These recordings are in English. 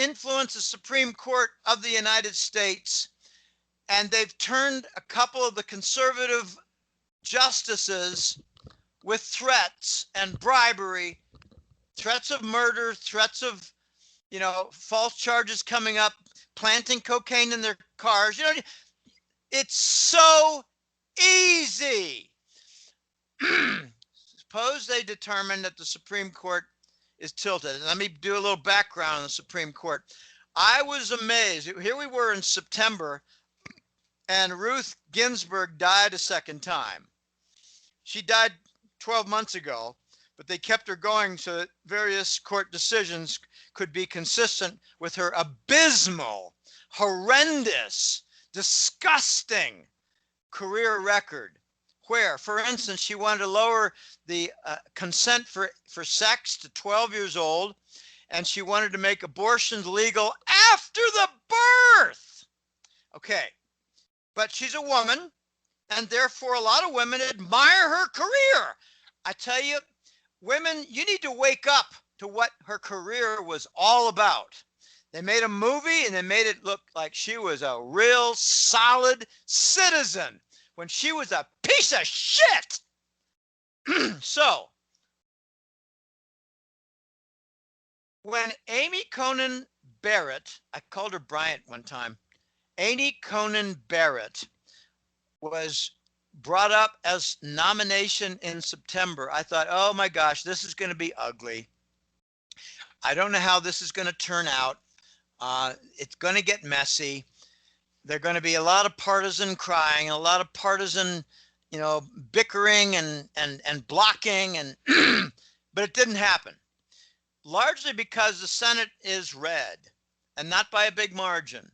influence the Supreme Court of the United States, and they've turned a couple of the conservative justices with threats and bribery, threats of murder, threats of, false charges coming up, planting cocaine in their cars. It's so easy. Suppose they determine that the Supreme Court is tilted. And let me do a little background on the Supreme Court. I was amazed. Here we were in September, and Ruth Ginsburg died a second time. She died 12 months ago, but they kept her going so that various court decisions could be consistent with her abysmal, horrendous, disgusting career record, where, for instance, she wanted to lower the consent for sex to 12 years old, and she wanted to make abortions legal after the birth. Okay, but she's a woman, and therefore a lot of women admire her career. I tell you, women, you need to wake up to what her career was all about. They made a movie and they made it look like she was a real solid citizen when she was a piece of shit. So, when Amy Coney Barrett, I called her Bryant one time, Amy Coney Barrett was brought up as nomination in September, I thought, oh my gosh, this is going to be ugly. I don't know how this is going to turn out. It's going to get messy. There's going to be a lot of partisan crying, a lot of partisan, bickering and blocking, and but it didn't happen. Largely because the Senate is red, and not by a big margin.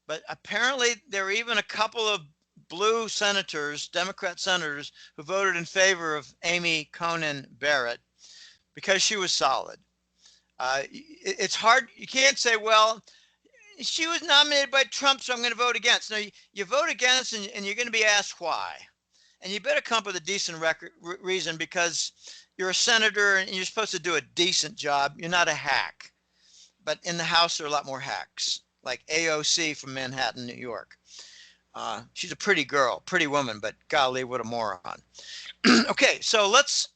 But apparently there are even a couple of blue senators, Democrat senators, who voted in favor of Amy Coney Barrett because she was solid. It's hard. You can't say, well, she was nominated by Trump, so I'm going to vote against. No, you vote against, and you're going to be asked why. And you better come up with a decent reason, because you're a senator and you're supposed to do a decent job. You're not a hack. But in the House, there are a lot more hacks, like AOC from Manhattan, New York. She's a pretty girl, pretty woman, but golly, what a moron. Okay, so let's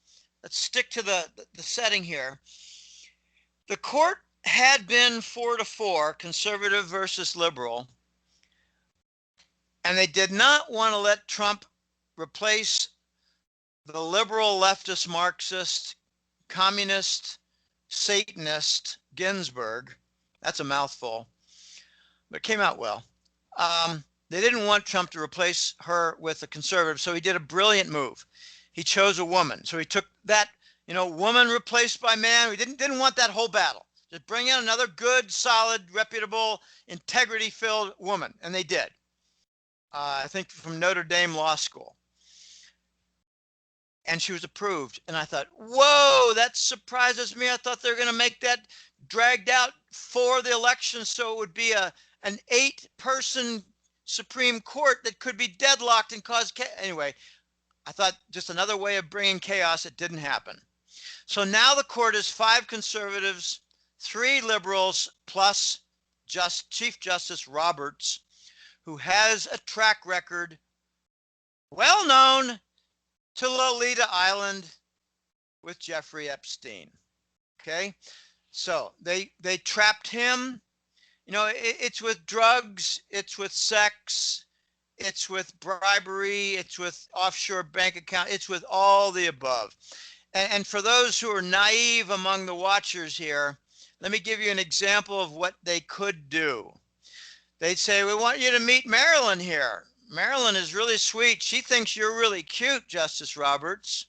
stick to the setting here. The court had been 4-4, conservative versus liberal, and they did not want to let Trump replace the liberal, leftist, Marxist, communist, Satanist Ginsburg. That's a mouthful, but it came out well. They didn't want Trump to replace her with a conservative, so he did a brilliant move. He chose a woman. So he took that, woman replaced by man. We didn't want that whole battle. Just bring in another good, solid, reputable, integrity-filled woman, and they did. I think from Notre Dame Law School. And she was approved. And I thought, whoa, that surprises me. I thought they were going to make that dragged out for the election, so it would be an 8-person Supreme Court that could be deadlocked and cause chaos. Anyway, I thought just another way of bringing chaos. It didn't happen. So now the court is 5 conservatives, 3 liberals, plus Chief Justice Roberts, who has a track record well known to Lolita Island with Jeffrey Epstein. Okay, so they trapped him. It's with drugs, it's with sex, it's with bribery, it's with offshore bank account, it's with all the above. And for those who are naive among the watchers here, let me give you an example of what they could do. They'd say, we want you to meet Marilyn here. Marilyn is really sweet. She thinks you're really cute, Justice Roberts.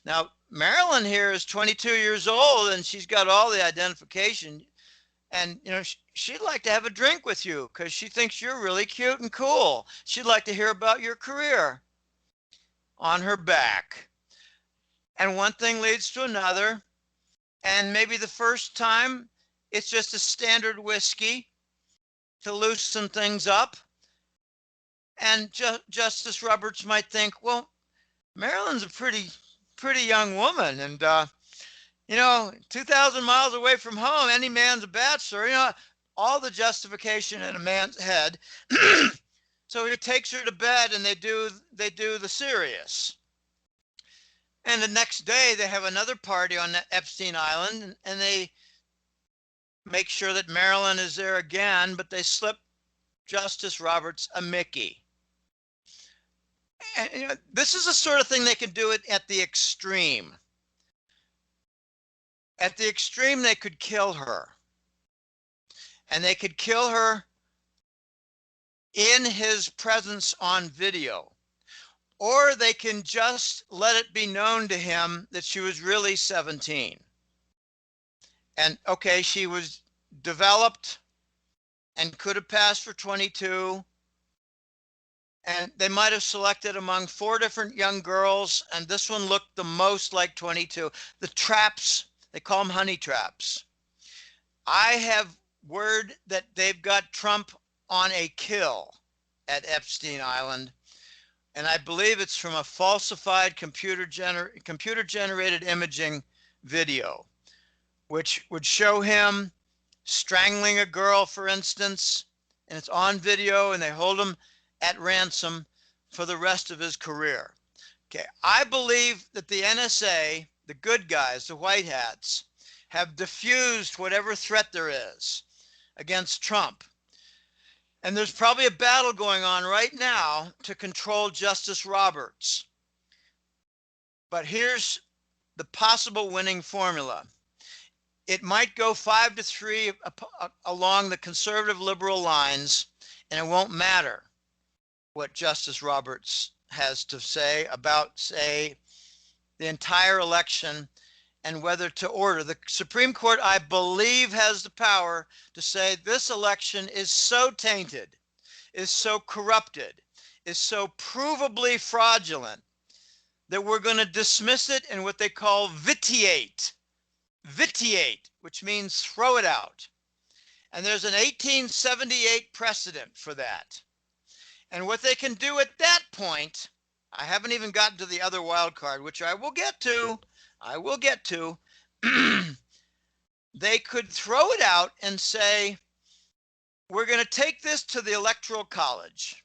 Now, Marilyn here is 22 years old, and she's got all the identification. And, she'd like to have a drink with you because she thinks you're really cute and cool. She'd like to hear about your career on her back. And one thing leads to another. And maybe the first time, it's just a standard whiskey to loosen things up. And Justice Roberts might think, well, Marilyn's a pretty young woman. And, 2,000 miles away from home, any man's a bachelor. all the justification in a man's head. So he takes her to bed and they do the serious. And the next day they have another party on Epstein Island, and they make sure that Marilyn is there again, but they slip Justice Roberts a Mickey. And, you know, this is the sort of thing they can do it at the extreme. At the extreme, they could kill her. And they could kill her in his presence on video. Or they can just let it be known to him that she was really 17. And okay, she was developed and could have passed for 22. And they might have selected among 4 different young girls, and this one looked the most like 22. The traps, they call them honey traps. I have word that they've got Trump on a kill at Epstein Island, and I believe it's from a falsified computer-generated imaging video, which would show him strangling a girl, for instance, and it's on video, and they hold him at ransom for the rest of his career. Okay, I believe that the NSA, the good guys, the white hats, have diffused whatever threat there is against Trump. And there's probably a battle going on right now to control Justice Roberts. But here's the possible winning formula. It might go 5-3 along the conservative liberal lines, and it won't matter what Justice Roberts has to say about, say, the entire election and whether to order. The Supreme Court, I believe, has the power to say this election is so tainted, is so corrupted, is so provably fraudulent that we're going to dismiss it in what they call vitiate. Vitiate, which means throw it out. And there's an 1878 precedent for that. And what they can do at that point, I haven't even gotten to the other wild card, which I will get to. They could throw it out and say, we're going to take this to the Electoral College.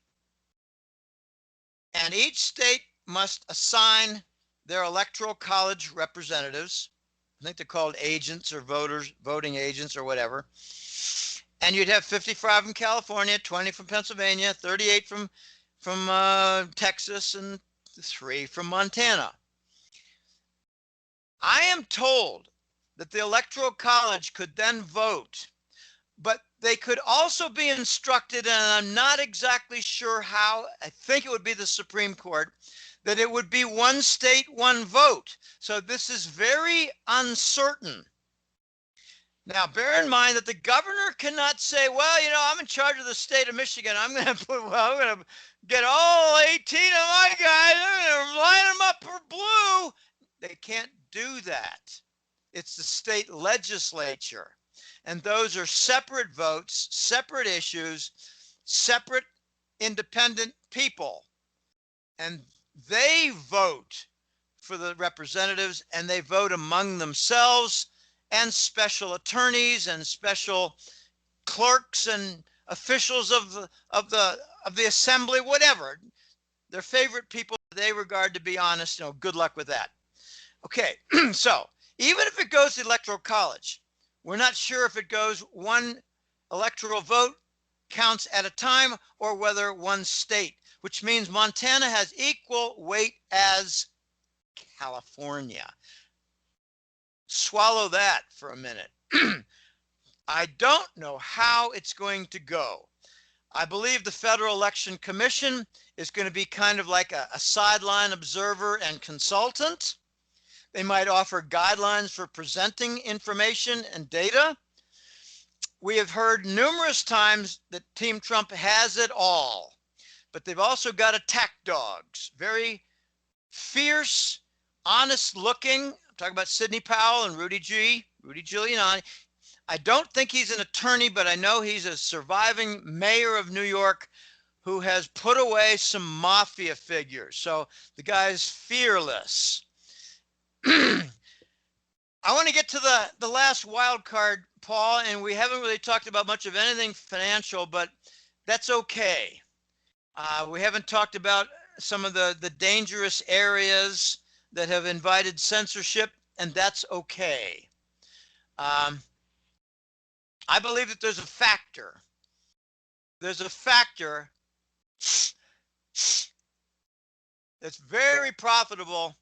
And each state must assign their Electoral College representatives. I think they're called agents or voters, voting agents or whatever. And you'd have 55 from California, 20 from Pennsylvania, 38 from Texas, and 3 from Montana. I am told that the Electoral College could then vote, but they could also be instructed, and I'm not exactly sure how, I think it would be the Supreme Court, that it would be one state, one vote. So this is very uncertain. Now, bear in mind that the governor cannot say, well, you know, I'm in charge of the state of Michigan. I'm going to get all 18 of my guys. I'm going to line them up for blue. They can't do that. It's the state legislature. And those are separate votes, separate issues, separate independent people. And they vote for the representatives, and they vote among themselves, and special attorneys and special clerks and officials of the assembly, whatever. Their favorite people they regard to be honest, you know, good luck with that. Okay, so even if it goes to the Electoral College, we're not sure if it goes one electoral vote counts at a time or whether one state, which means Montana has equal weight as California. Swallow that for a minute. I don't know how it's going to go. I believe the Federal Election Commission is going to be kind of like a sideline observer and consultant. They might offer guidelines for presenting information and data. We have heard numerous times that Team Trump has it all, but they've also got attack dogs, very fierce, honest looking. I'm talking about Sidney Powell and Rudy Giuliani. I don't think he's an attorney, but I know he's a surviving mayor of New York who has put away some mafia figures. So the guy's fearless. I want to get to the last wild card Paul, and we haven't really talked about much of anything financial, but that's okay. We haven't talked about some of the dangerous areas that have invited censorship, and that's okay. I believe that there's a factor. There's a factor that's very profitable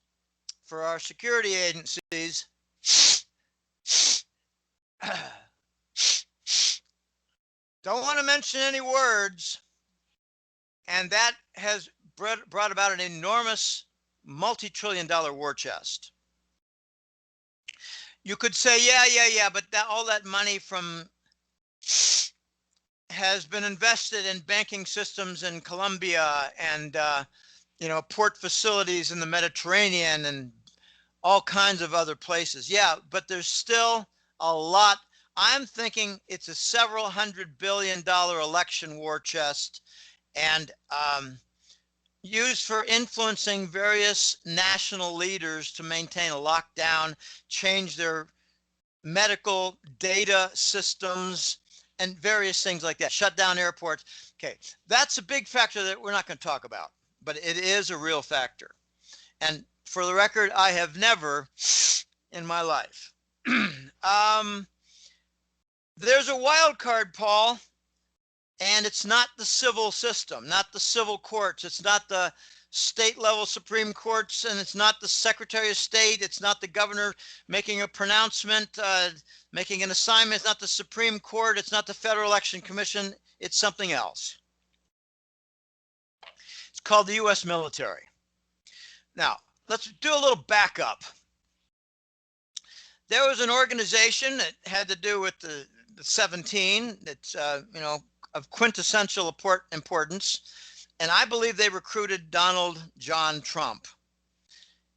for our security agencies. Don't want to mention any words, and that has brought about an enormous multi-trillion-dollar war chest. You could say, yeah, but all that money from has been invested in banking systems in Colombia and port facilities in the Mediterranean and all kinds of other places. Yeah, but there's still a lot. I'm thinking it's a several $100 billion election war chest, and used for influencing various national leaders to maintain a lockdown, change their medical data systems, and various things like that, shut down airports. Okay, that's a big factor that we're not going to talk about, but it is a real factor. And for the record, I have never in my life. There's a wild card, Paul, and it's not the civil system, not the civil courts. It's not the state level Supreme Courts, and it's not the Secretary of State. It's not the governor making a pronouncement, making an assignment. It's not the Supreme Court. It's not the Federal Election Commission. It's something else. It's called the US military. Now, let's do a little backup. There was an organization that had to do with the 17 that's, of quintessential importance. And I believe they recruited Donald John Trump.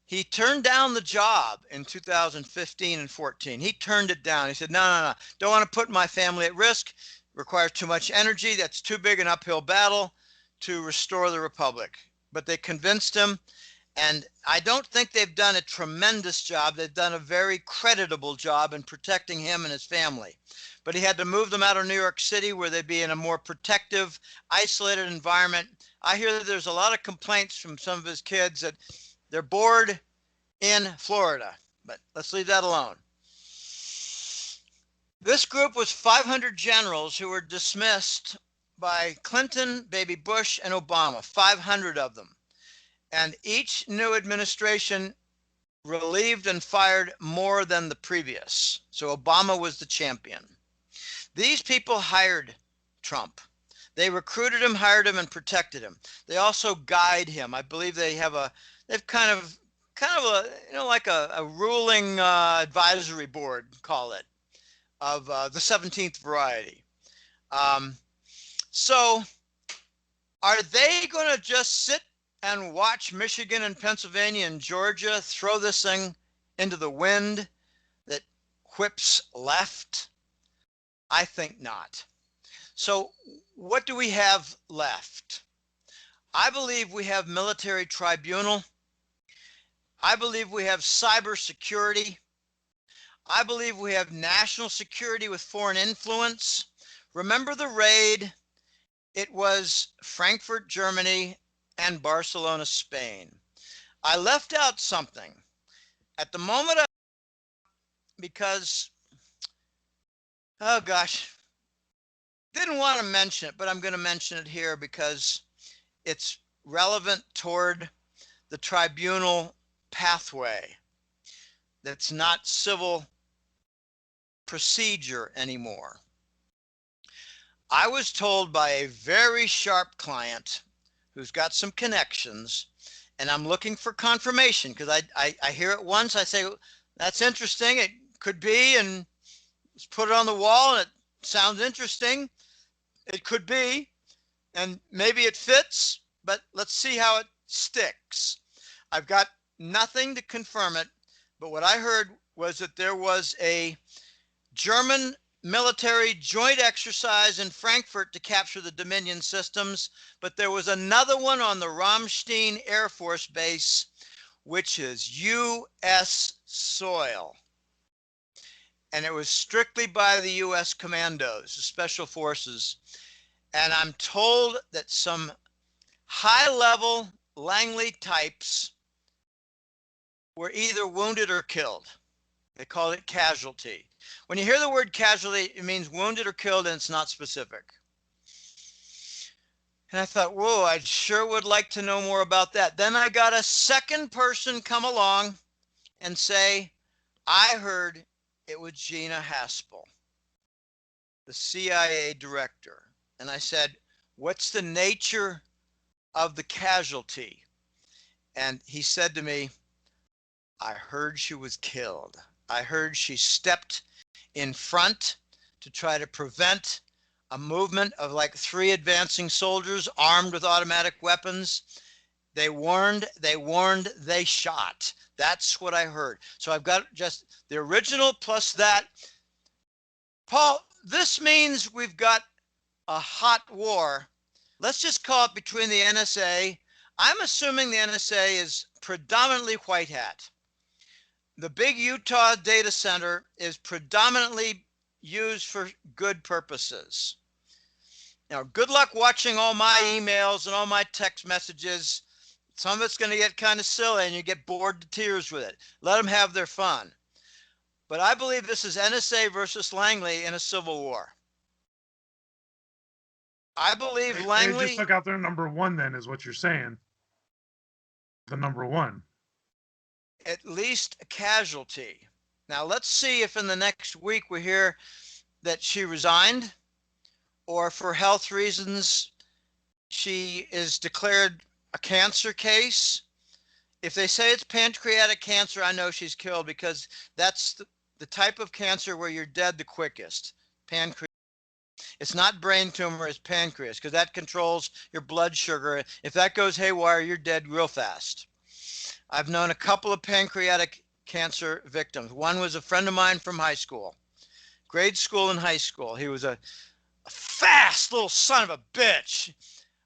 He turned down the job in 2015 and 14. He turned it down. He said, no, don't want to put my family at risk. Requires too much energy. That's too big an uphill battle to restore the republic. But they convinced him. And I don't think they've done a tremendous job. They've done a very creditable job in protecting him and his family. But he had to move them out of New York City where they'd be in a more protective, isolated environment. I hear that there's a lot of complaints from some of his kids that they're bored in Florida, but let's leave that alone. This group was 500 generals who were dismissed by Clinton, baby Bush, and Obama, 500 of them. And each new administration relieved and fired more than the previous. So Obama was the champion. These people hired Trump. They recruited him, hired him, and protected him. They also guide him. I believe they've kind of a, like a ruling advisory board, call it, of the 17th variety. So are they going to just sit and watch Michigan and Pennsylvania and Georgia throw this thing into the wind that whips left? I think not. So what do we have left? I believe we have military tribunal. I believe we have cybersecurity. I believe we have national security with foreign influence. Remember the raid? It was Frankfurt, Germany, and Barcelona, Spain. I left out something. At the moment, because, oh gosh, didn't want to mention it, but I'm going to mention it here because it's relevant toward the tribunal pathway. That's not civil procedure anymore. I was told by a very sharp client who's got some connections, and I'm looking for confirmation because I hear it once, I say, that's interesting, it could be, and let's put it on the wall, and it sounds interesting. It could be, and maybe it fits, but let's see how it sticks. I've got nothing to confirm it, but what I heard was that there was a German military joint exercise in Frankfurt to capture the Dominion systems, but there was another one on the Ramstein Air Force Base, which is U.S. soil. and it was strictly by the U.S. commandos, the special forces. And I'm told that some high-level Langley types were either wounded or killed. They call it casualty. When you hear the word casualty, it means wounded or killed, and it's not specific. And I thought, whoa, I sure would like to know more about that. Then I got a second person come along and say, I heard it was Gina Haspel, the CIA director. And I said, what's the nature of the casualty? And he said to me, I heard she was killed. I heard she stepped in front to try to prevent a movement of like 3 advancing soldiers armed with automatic weapons. They warned, they shot. That's what I heard. So I've got just the original plus that. Paul, this means we've got a hot war. Let's just call it between the NSA. I'm assuming the NSA is predominantly white hat. The big Utah data center is predominantly used for good purposes. Now, good luck watching all my emails and all my text messages. Some of it's going to get kind of silly and you get bored to tears with it. Let them have their fun. But I believe this is NSA versus Langley in a civil war. I believe Langley... They just took out their number one then, is what you're saying. The number one. At least a casualty. Now, let's see if in the next week we hear that she resigned, or for health reasons, she is declared a cancer case. If they say it's pancreatic cancer, I know she's killed, because that's the type of cancer where you're dead the quickest. Pancreas. It's not brain tumor, it's pancreas, because that controls your blood sugar. If that goes haywire, you're dead real fast. I've known a couple of pancreatic cancer victims. One was a friend of mine from high school, grade school and high school. He was a fast little son of a bitch.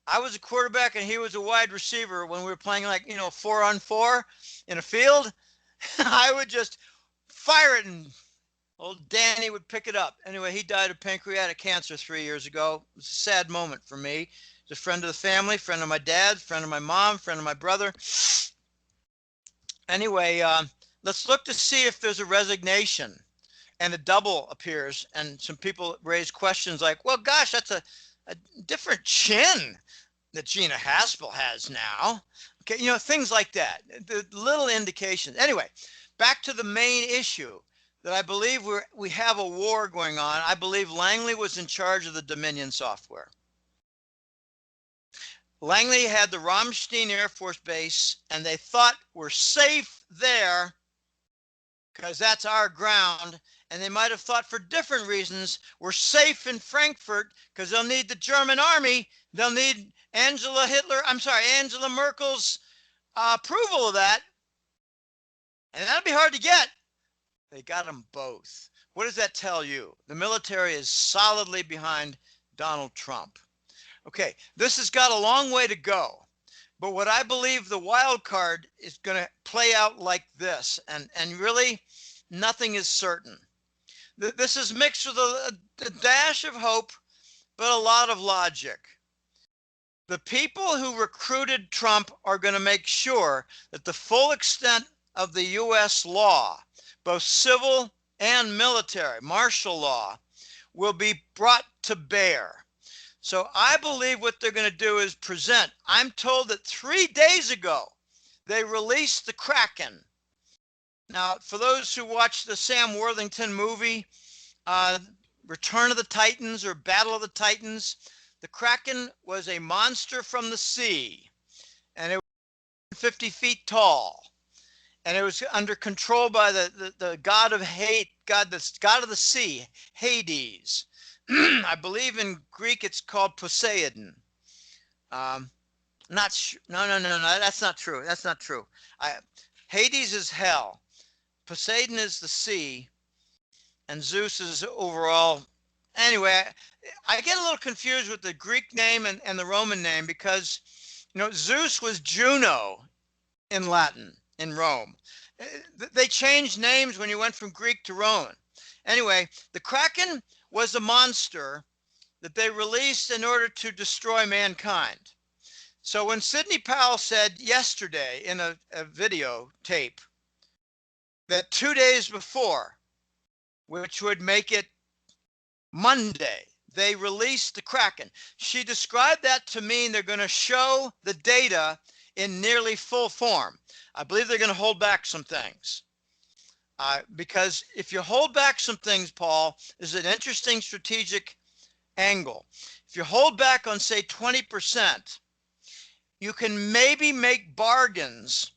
I was a quarterback and he was a wide receiver. When we were playing, like, 4-on-4 in a field, I would just fire it and old Danny would pick it up. Anyway, he died of pancreatic cancer 3 years ago. It was a sad moment for me. He's a friend of the family, friend of my dad, friend of my mom, friend of my brother. Anyway, let's look to see if there's a resignation and a double appears, and some people raise questions like, well, gosh, that's a different chin that Gina Haspel has now. Okay, things like that, the little indications. Anyway, back to the main issue, that I believe we have a war going on. I believe Langley was in charge of the Dominion software. Langley had the Ramstein Air Force Base, and they thought we're safe there because that's our ground. And they might have thought for different reasons we're safe in Frankfurt because they'll need the German army. They'll need Angela Merkel's approval of that. And that'll be hard to get. They got them both. What does that tell you? The military is solidly behind Donald Trump. Okay, this has got a long way to go, but what I believe the wild card is going to play out like this, and really nothing is certain. This is mixed with a dash of hope, but a lot of logic. The people who recruited Trump are going to make sure that the full extent of the U.S. law, both civil and military, martial law, will be brought to bear. So I believe what they're going to do is present. I'm told that 3 days ago, they released the Kraken. Now, for those who watched the Sam Worthington movie, Return of the Titans or Battle of the Titans, the Kraken was a monster from the sea, and it was 50 feet tall. And it was under control by the god of hate, the god of the sea, Hades. I believe in Greek it's called Poseidon. Not sure. No, that's not true. That's not true. Hades is hell. Poseidon is the sea, and Zeus is overall. Anyway, I get a little confused with the Greek name and the Roman name because, Zeus was Juno in Latin, in Rome. They changed names when you went from Greek to Roman. Anyway, the Kraken was a monster that they released in order to destroy mankind. So when Sidney Powell said yesterday in a video tape that 2 days before, which would make it Monday, they released the Kraken, she described that to mean they're going to show the data in nearly full form. I believe they're going to hold back some things. Because if you hold back some things, Paul, is an interesting strategic angle. If you hold back on, say, 20%, you can maybe make bargains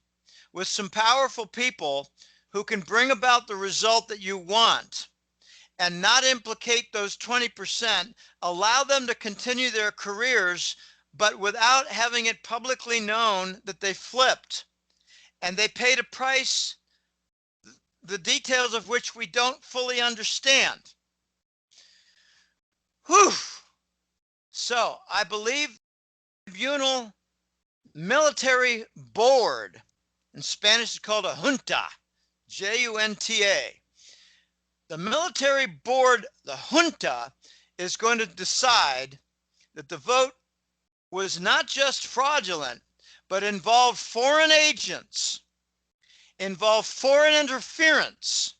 with some powerful people who can bring about the result that you want and not implicate those 20%, allow them to continue their careers, but without having it publicly known that they flipped and they paid a price, the details of which we don't fully understand. Whew. So I believe the Tribunal military board, in Spanish it's called a junta, Junta. The military board, the junta, is going to decide that the vote was not just fraudulent, but involved foreign agents, involved foreign interference.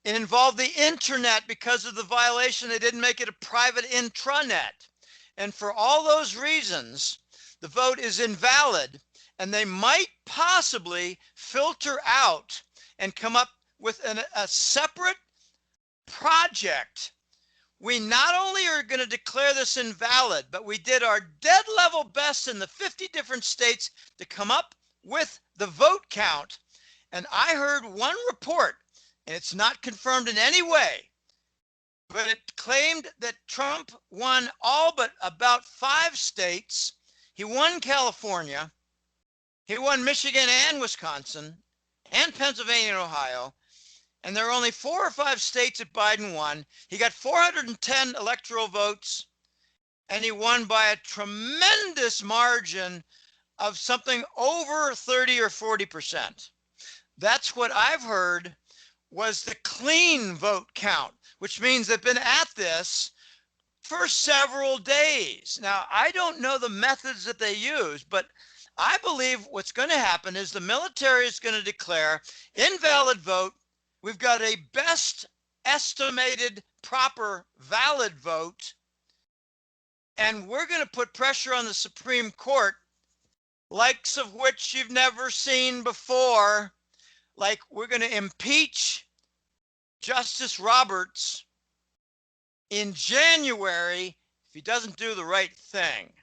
It involved the internet because of the violation. They didn't make it a private intranet. And for all those reasons, the vote is invalid, and they might possibly filter out and come up with a separate project. We not only are going to declare this invalid, but we did our dead level best in the 50 different states to come up with the vote count. And I heard one report, and it's not confirmed in any way, but it claimed that Trump won all but about 5 states. He won California, he won Michigan and Wisconsin, and Pennsylvania and Ohio, and there are only 4 or 5 states that Biden won. He got 410 electoral votes, and he won by a tremendous margin of something over 30 or 40%. That's what I've heard was the clean vote count, which means they've been at this for several days. Now, I don't know the methods that they use, but I believe what's going to happen is the military is going to declare invalid vote. We've got a best estimated proper valid vote, and we're going to put pressure on the Supreme Court, likes of which you've never seen before. Like, we're going to impeach Justice Roberts in January if he doesn't do the right thing.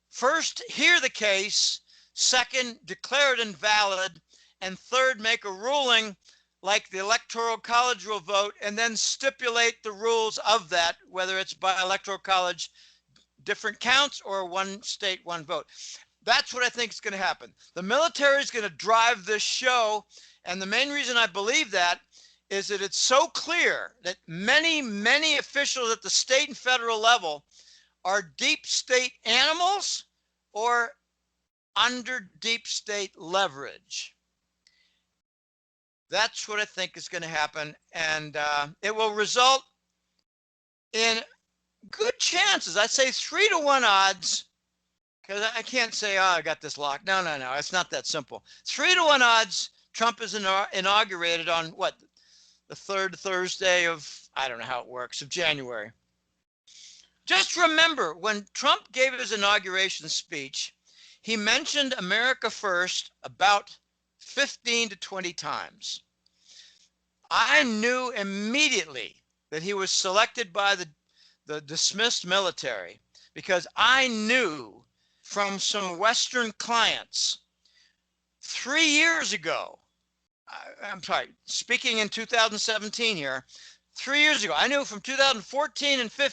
First, hear the case. Second, declare it invalid. And third, make a ruling like the Electoral College will vote, and then stipulate the rules of that, whether it's by Electoral College, different counts, or one state, one vote. That's what I think is going to happen. The military is going to drive this show, and the main reason I believe that is that it's so clear that many, many officials at the state and federal level are deep state animals or under deep state leverage. That's what I think is going to happen, and it will result in good chances. I say 3 to 1 odds, because I can't say, oh, I got this locked. No, it's not that simple. 3 to 1 odds, Trump is inaugurated on what? The 3rd Thursday of, I don't know how it works, of January. Just remember, when Trump gave his inauguration speech, he mentioned America First about 15 to 20 times. I knew immediately that he was selected by the dismissed military, because I knew from some Western clients 3 years ago, I'm sorry, speaking in 2017 here, 3 years ago, I knew from 2014 and 15,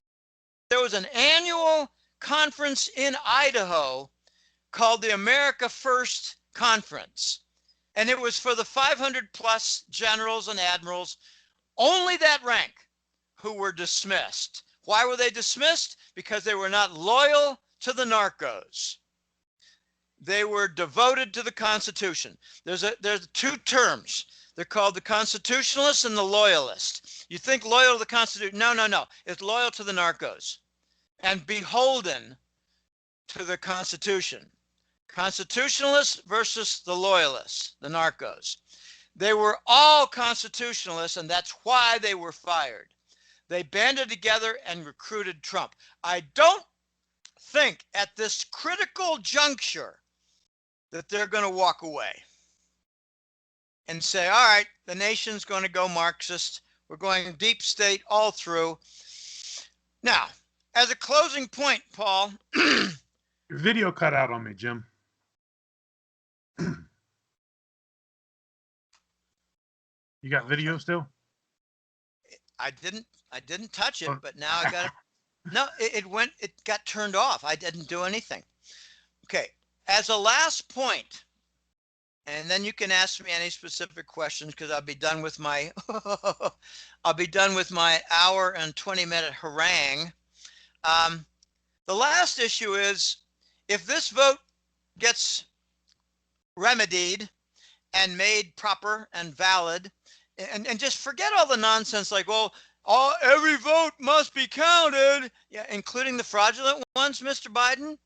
there was an annual conference in Idaho called the America First Conference. And it was for the 500 plus generals and admirals, only that rank, who were dismissed. Why were they dismissed? Because they were not loyal to the narcos. they were devoted to the Constitution. There's two terms. They're called the constitutionalists and the loyalists. You think loyal to the Constitution? No, no, no. It's loyal to the narcos and beholden to the Constitution. Constitutionalists versus the loyalists, the narcos. They were all constitutionalists, and that's why they were fired. They banded together and recruited Trump. I don't think at this critical juncture that they're going to walk away and say, all right, the nation's going to go Marxist. We're going deep state all through. Now, as a closing point, Paul. Your video cut out on me, Jim. You got video still? I didn't touch it, but now I got it. No, it got turned off. I didn't do anything. Okay. As a last point, and then you can ask me any specific questions because I'll be done with my hour and 20-minute harangue. The last issue is, if this vote gets remedied and made proper and valid, and just forget all the nonsense like, well, every vote must be counted, yeah, including the fraudulent ones, Mr. Biden.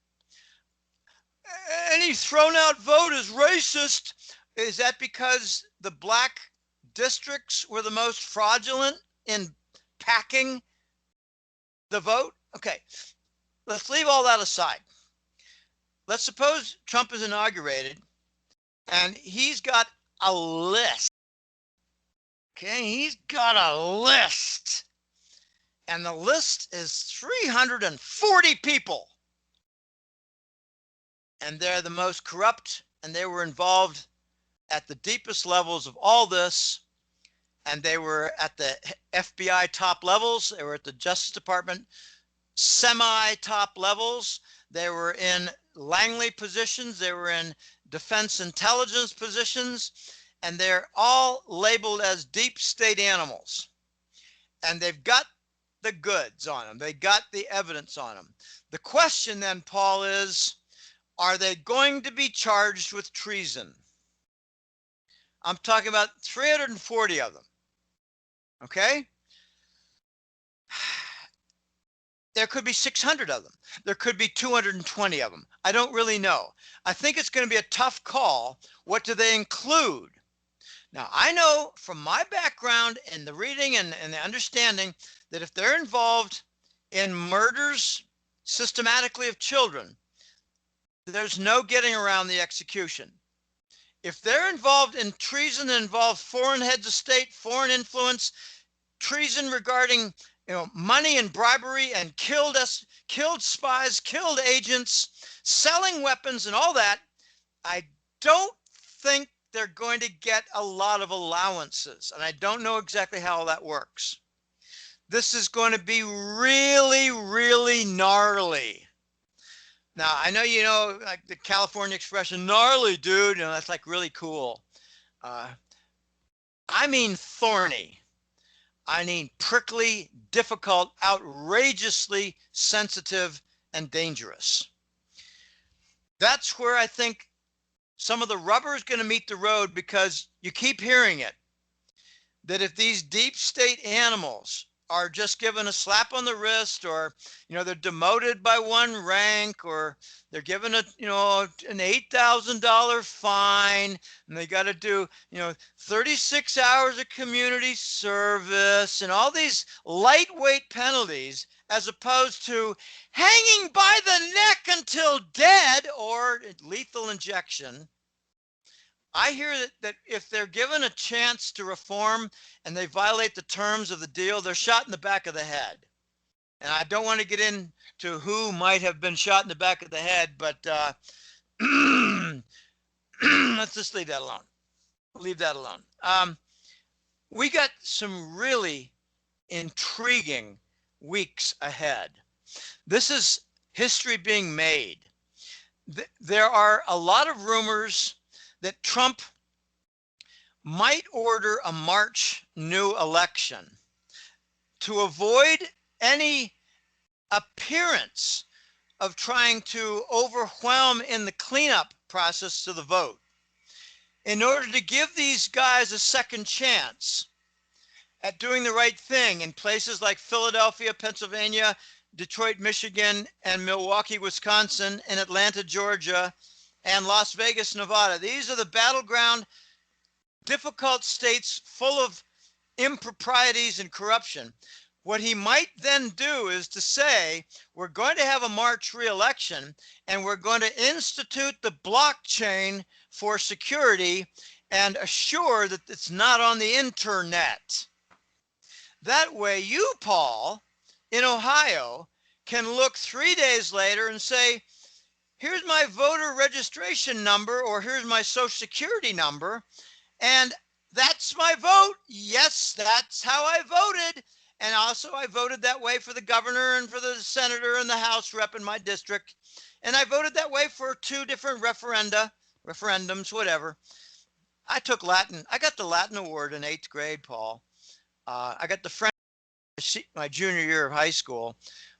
Any thrown out vote is racist. Is that because the black districts were the most fraudulent in packing the vote? Okay, let's leave all that aside. Let's suppose Trump is inaugurated and he's got a list. Okay, he's got a list. And the list is 340 people. And they're the most corrupt, and they were involved at the deepest levels of all this. And they were at the FBI top levels. They were at the Justice Department semi-top levels. They were in Langley positions. They were in defense intelligence positions. And they're all labeled as deep state animals. And they've got the goods on them. They got the evidence on them. The question then, Paul, is, are they going to be charged with treason? I'm talking about 340 of them. Okay? There could be 600 of them. There could be 220 of them. I don't really know. I think it's going to be a tough call. What do they include? Now, I know from my background and the reading and the understanding that if they're involved in murders systematically of children, there's no getting around the execution. If they're involved in treason that involves foreign heads of state, foreign influence, treason regarding money and bribery, and killed spies, killed agents, selling weapons and all that, I don't think they're going to get a lot of allowances. And I don't know exactly how that works. This is going to be really, really gnarly. Now, I know, like the California expression, gnarly, dude, that's like really cool. I mean thorny. I mean prickly, difficult, outrageously sensitive, and dangerous. That's where I think some of the rubber is going to meet the road, because you keep hearing it, that if these deep state animals are just given a slap on the wrist, or they're demoted by one rank, or they're given an $8,000 fine, and they got to do 36 hours of community service and all these lightweight penalties, as opposed to hanging by the neck until dead or lethal injection. I hear that if they're given a chance to reform and they violate the terms of the deal, they're shot in the back of the head. And I don't want to get into who might have been shot in the back of the head, but let's just leave that alone. Leave that alone. We got some really intriguing weeks ahead. This is history being made. There are a lot of rumors that Trump might order a March new election to avoid any appearance of trying to overwhelm in the cleanup process to the vote. In order to give these guys a second chance at doing the right thing in places like Philadelphia, Pennsylvania, Detroit, Michigan, and Milwaukee, Wisconsin, and Atlanta, Georgia, and Las Vegas, Nevada. These are the battleground, difficult states full of improprieties and corruption. What he might then do is to say, we're going to have a March re-election, and we're going to institute the blockchain for security and assure that it's not on the internet. That way you, Paul, in Ohio, can look 3 days later and say, here's my voter registration number, or here's my social security number, and that's my vote. Yes, that's how I voted. And also I voted that way for the governor and for the senator and the House rep in my district. And I voted that way for 2 different referendums, whatever. I took Latin. I got the Latin award in 8th grade, Paul. I got the French my junior year of high school.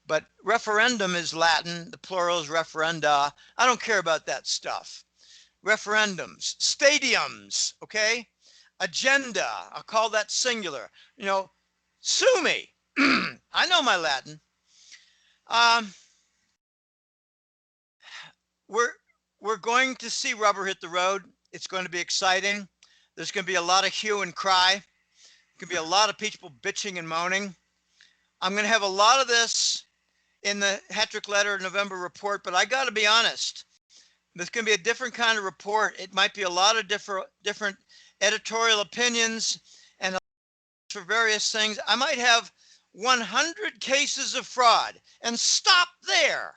But referendum is Latin. The plural is referenda. I don't care about that stuff. Referendums, stadiums, okay? Agenda, I'll call that singular. You know, sue me. I know my Latin. We're going to see rubber hit the road. It's going to be exciting. There's going to be a lot of hue and cry. There's going to be a lot of people bitching and moaning. I'm going to have a lot of this in the Hetrick Letter November report, but I got to be honest. There's going to be a different kind of report. It might be a lot of different editorial opinions and for various things. I might have 100 cases of fraud and stop there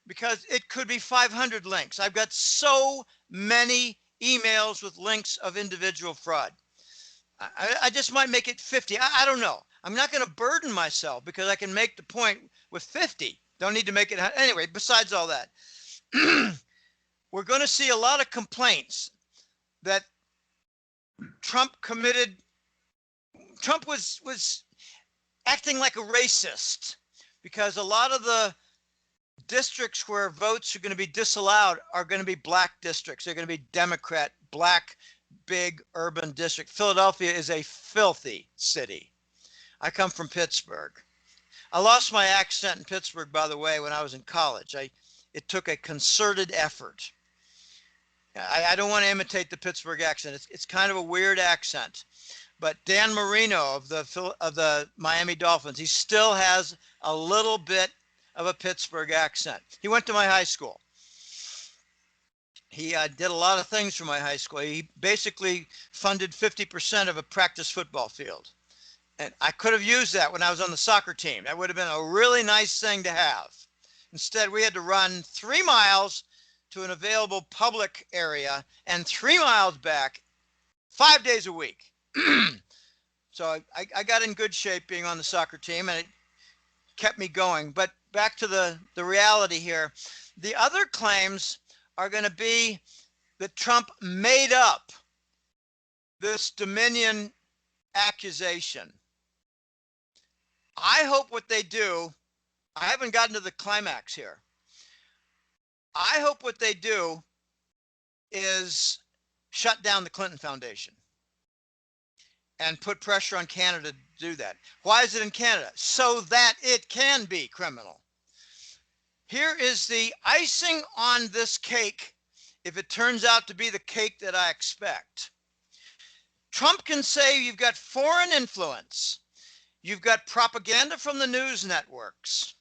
because it could be 500 links. I've got so many emails with links of individual fraud. I just might make it 50. I don't know. I'm not going to burden myself because I can make the point with 50. Don't need to make it. Anyway, besides all that, we're going to see a lot of complaints that Trump was acting like a racist because a lot of the districts where votes are going to be disallowed are going to be black districts. They're going to be Democrat, black, big urban district. Philadelphia is a filthy city. I come from Pittsburgh. I lost my accent in Pittsburgh, by the way, when I was in college. It took a concerted effort. I don't want to imitate the Pittsburgh accent. It's kind of a weird accent. But Dan Marino of the Miami Dolphins, he still has a little bit of a Pittsburgh accent. He went to my high school. He did a lot of things for my high school. He basically funded 50% of a practice football field. And I could have used that when I was on the soccer team. That would have been a really nice thing to have. Instead, we had to run 3 miles to an available public area and 3 miles back 5 days a week. So I got in good shape being on the soccer team, and it kept me going. But back to the reality here. The other claims are going to be that Trump made up this Dominion accusation. I hope what they do, I haven't gotten to the climax here. I hope what they do is shut down the Clinton Foundation and put pressure on Canada to do that. Why is it in Canada? So that it can be criminal. Here is the icing on this cake, if it turns out to be the cake that I expect. Trump can say you've got foreign influence. You've got propaganda from the news networks.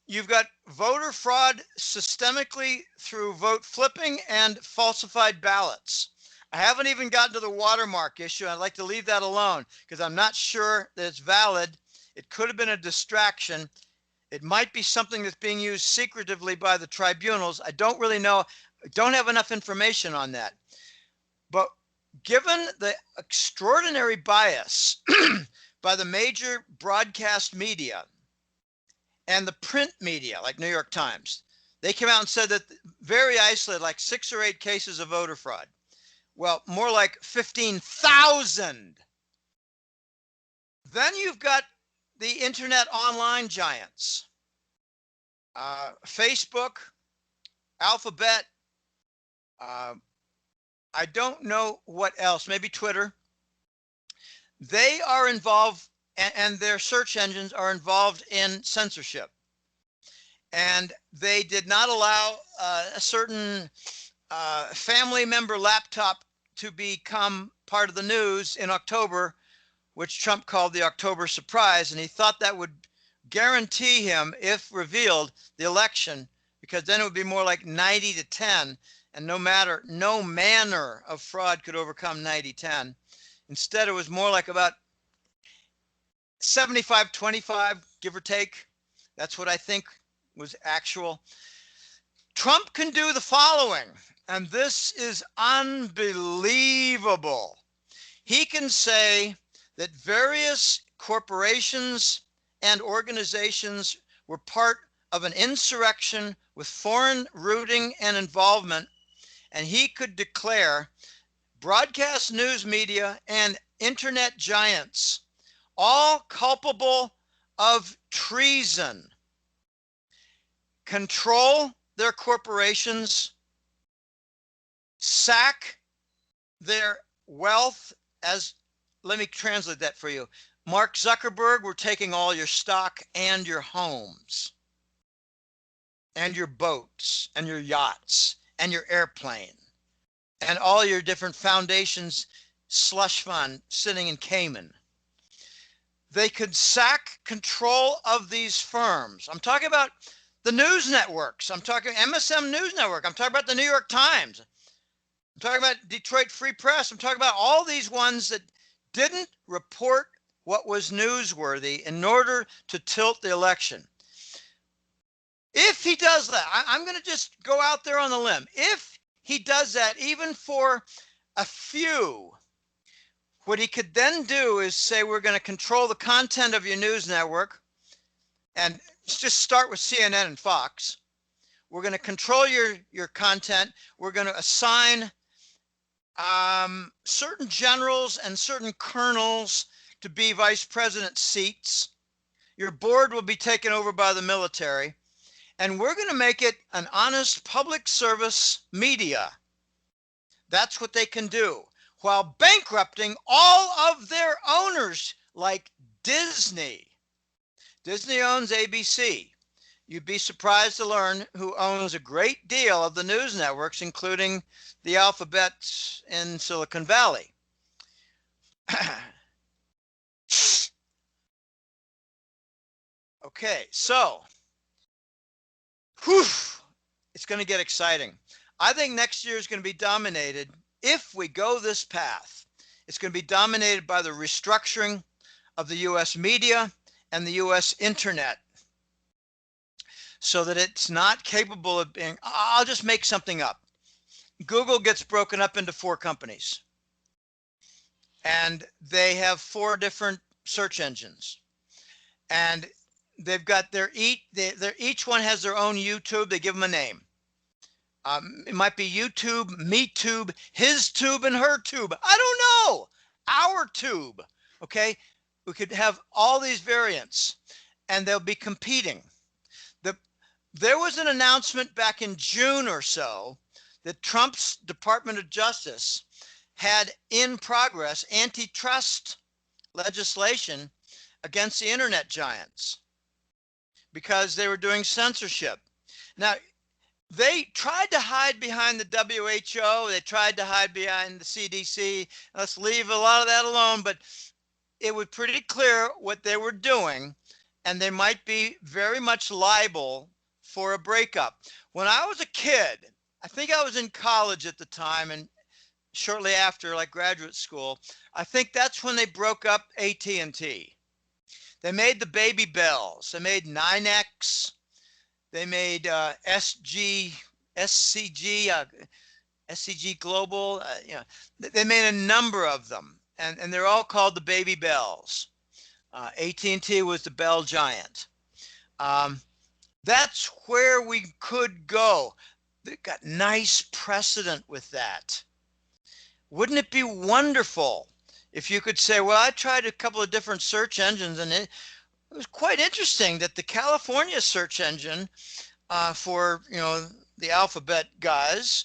You've got voter fraud systemically through vote flipping and falsified ballots. I haven't even gotten to the watermark issue. I'd like to leave that alone because I'm not sure that it's valid. It could have been a distraction. It might be something that's being used secretively by the tribunals. I don't really know. I don't have enough information on that. But given the extraordinary bias by the major broadcast media and the print media, like New York Times, they came out and said that very isolated, like 6 or 8 cases of voter fraud. Well, more like 15,000. Then you've got the internet online giants. Facebook, Alphabet. I don't know what else, maybe Twitter. They are involved, and their search engines are involved in censorship. And they did not allow a certain family member laptop to become part of the news in October, which Trump called the October surprise. And he thought that would guarantee him, if revealed, the election, because then it would be more like 90-10, and no manner of fraud could overcome 90-10. Instead, it was more like about 75-25, give or take. That's what I think was actual. Trump can do the following, and this is unbelievable. He can say that various corporations and organizations were part of an insurrection with foreign rooting and involvement, and he could declare broadcast news media and internet giants all culpable of treason, control their corporations, sack their wealth, as, let me translate that for you. Mark Zuckerberg, we're taking all your stock and your homes and your boats and your yachts and your airplane and all your different foundations, slush fund sitting in Cayman. They could sack control of these firms. I'm talking about the news networks. I'm talking MSM News Network. I'm talking about the New York Times. I'm talking about Detroit Free Press. I'm talking about all these ones that didn't report what was newsworthy in order to tilt the election. If he does that, I'm going to just go out there on the limb. If he does that, even for a few, what he could then do is say, we're going to control the content of your news network, and just start with CNN and Fox. We're going to control your content. We're going to assign certain generals and certain colonels to be vice president seats. Your board will be taken over by the military, and we're going to make it an honest public service media. That's what they can do, while bankrupting all of their owners, like Disney. Disney owns ABC. You'd be surprised to learn who owns a great deal of the news networks, including the alphabets in Silicon Valley. Okay, so it's going to get exciting. I think next year is going to be dominated, if we go this path, it's going to be dominated by the restructuring of the US media and the US internet, so that it's not capable of being, I'll just make something up. Google gets broken up into 4 companies, and they have 4 different search engines, and they've got each one has their own YouTube. They give them a name. It might be YouTube, MeTube, his tube, and her tube. I don't know. Our tube. Okay. We could have all these variants, and they'll be competing. There was an announcement back in June or so that Trump's Department of Justice had in progress antitrust legislation against the internet giants because they were doing censorship. Now, they tried to hide behind the WHO. They tried to hide behind the CDC. Let's leave a lot of that alone, but it was pretty clear what they were doing, and they might be very much liable for a breakup. When I was a kid, I think I was in college at the time, and shortly after, like graduate school, I think that's when they broke up AT&T. They made the baby bells. They made 9X. They made SCG Global. They made a number of them, and they're all called the baby bells. AT&T was the bell giant. That's where we could go. They've got nice precedent with that. Wouldn't it be wonderful if you could say, well, I tried a couple of different search engines, and it was quite interesting that the California search engine for the alphabet guys,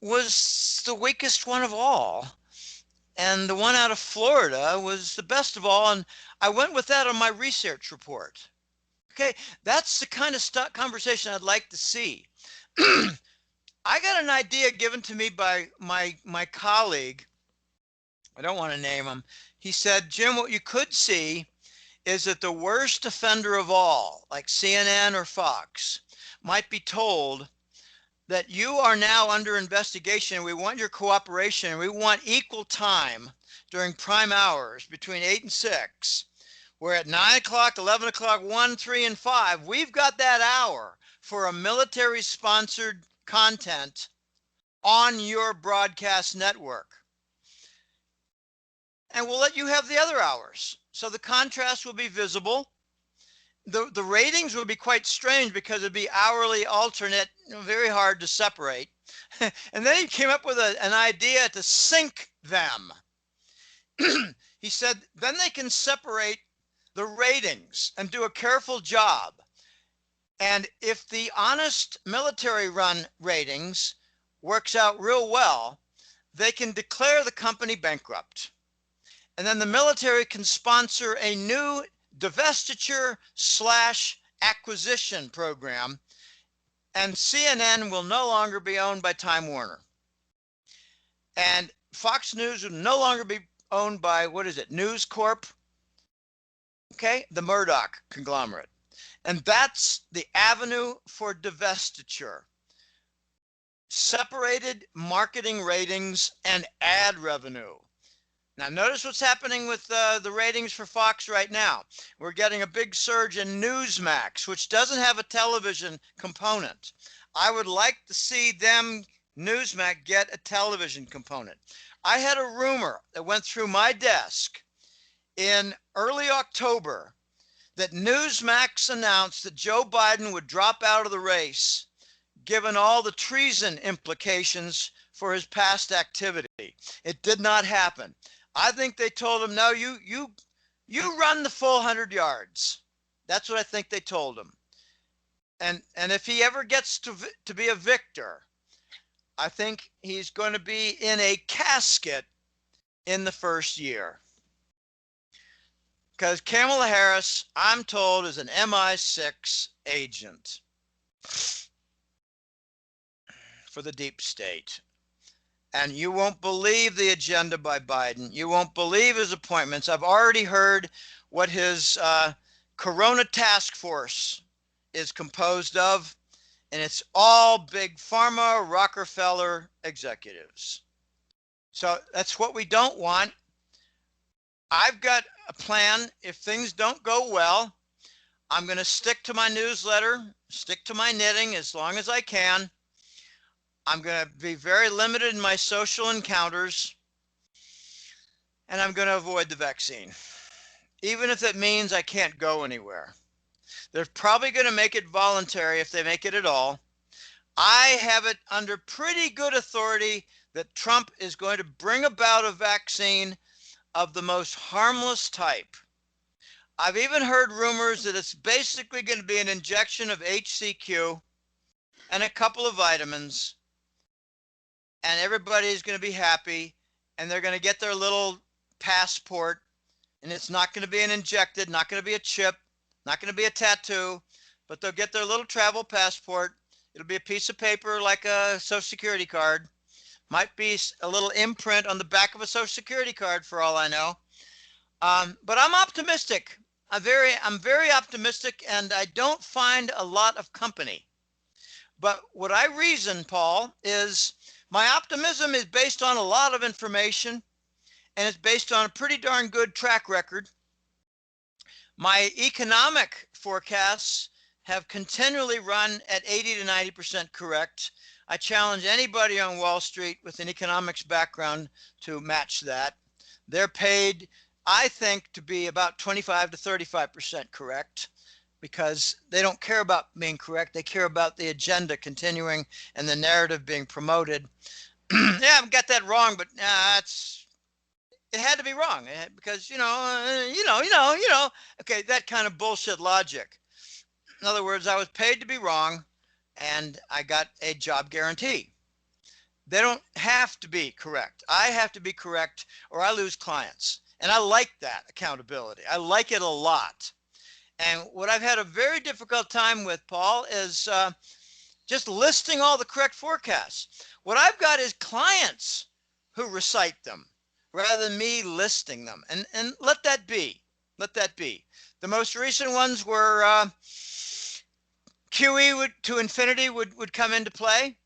was the weakest one of all. And the one out of Florida was the best of all. And I went with that on my research report. Okay, that's the kind of conversation I'd like to see. I got an idea given to me by my colleague. I don't want to name him. He said, Jim, what you could see is that the worst offender of all, like CNN or Fox, might be told that you are now under investigation. We want your cooperation, and we want equal time during prime hours between 8 and 6. We're at 9 o'clock, 11 o'clock, 1, 3, and 5. We've got that hour for a military-sponsored content on your broadcast network. And we'll let you have the other hours. So the contrast will be visible. The ratings would be quite strange because it'd be hourly alternate, very hard to separate. And then he came up with an idea to sync them. He said, then they can separate the ratings and do a careful job. And if the honest military run ratings works out real well, they can declare the company bankrupt. And then the military can sponsor a new divestiture/acquisition program, and CNN will no longer be owned by Time Warner. And Fox News will no longer be owned by, what is it, News Corp? Okay, the Murdoch conglomerate. And that's the avenue for divestiture. Separated marketing ratings and ad revenue. Now, notice what's happening with the ratings for Fox right now. We're getting a big surge in Newsmax, which doesn't have a television component. I would like to see them, Newsmax, get a television component. I had a rumor that went through my desk in early October that Newsmax announced that Joe Biden would drop out of the race, given all the treason implications for his past activity. It did not happen. I think they told him, no, you run the full 100 yards. That's what I think they told him. And if he ever gets to be a victor, I think he's going to be in a casket in the first year. Because Kamala Harris, I'm told, is an MI6 agent for the deep state. And you won't believe the agenda by Biden. You won't believe his appointments. I've already heard what his Corona task force is composed of, and it's all big pharma, Rockefeller executives. So that's what we don't want. I've got a plan. If things don't go well, I'm going to stick to my newsletter, stick to my knitting as long as I can. I'm going to be very limited in my social encounters, and I'm going to avoid the vaccine, even if it means I can't go anywhere. They're probably going to make it voluntary if they make it at all. I have it under pretty good authority that Trump is going to bring about a vaccine of the most harmless type. I've even heard rumors that it's basically going to be an injection of HCQ and a couple of vitamins, and everybody's going to be happy, and they're going to get their little passport, and it's not going to be an injected, not going to be a chip, not going to be a tattoo, but they'll get their little travel passport. It'll be a piece of paper like a Social Security card. Might be a little imprint on the back of a Social Security card for all I know. But I'm optimistic. I'm very optimistic, and I don't find a lot of company. But what I reason, Paul, is my optimism is based on a lot of information, and it's based on a pretty darn good track record. My economic forecasts have continually run at 80 to 90% correct. I challenge anybody on Wall Street with an economics background to match that. They're paid, I think, to be about 25 to 35% correct, because they don't care about being correct. They care about the agenda continuing and the narrative being promoted. Yeah, I've got that wrong, but it had to be wrong because, okay, that kind of bullshit logic. In other words, I was paid to be wrong. and I got a job guarantee. They don't have to be correct. I have to be correct or I lose clients. And I like that accountability. I like it a lot. And what I've had a very difficult time with, Paul, is just listing all the correct forecasts. What I've got is clients who recite them rather than me listing them. And let that be. Let that be. The most recent ones were QE to infinity would come into play,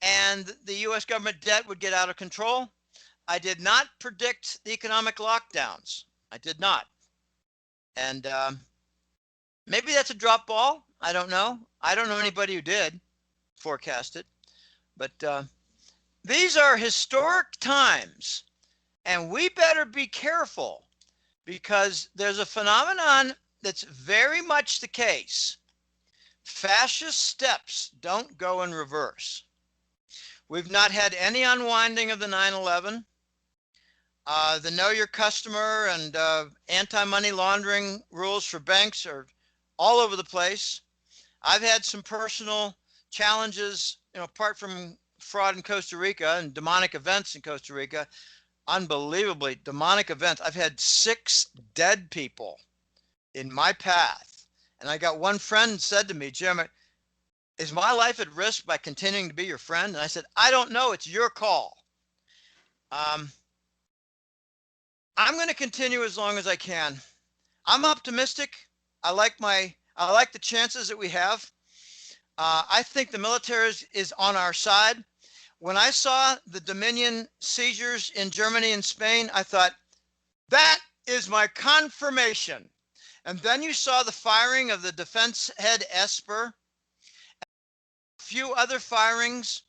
and the U.S. government debt would get out of control. I did not predict the economic lockdowns. I did not. And maybe that's a drop ball. I don't know. I don't know anybody who did forecast it. But these are historic times, and we better be careful because there's a phenomenon that's very much the case. Fascist steps don't go in reverse. We've not had any unwinding of the 9/11. The know your customer and anti-money laundering rules for banks are all over the place. I've had some personal challenges, apart from fraud in Costa Rica and demonic events in Costa Rica, unbelievably demonic events. I've had 6 dead people in my path. And I got one friend said to me, Jim, is my life at risk by continuing to be your friend? And I said, I don't know. It's your call. I'm going to continue as long as I can. I'm optimistic. I like the chances that we have. I think the military is on our side. When I saw the Dominion seizures in Germany and Spain, I thought, that is my confirmation. And then you saw the firing of the defense head Esper. A few other firings.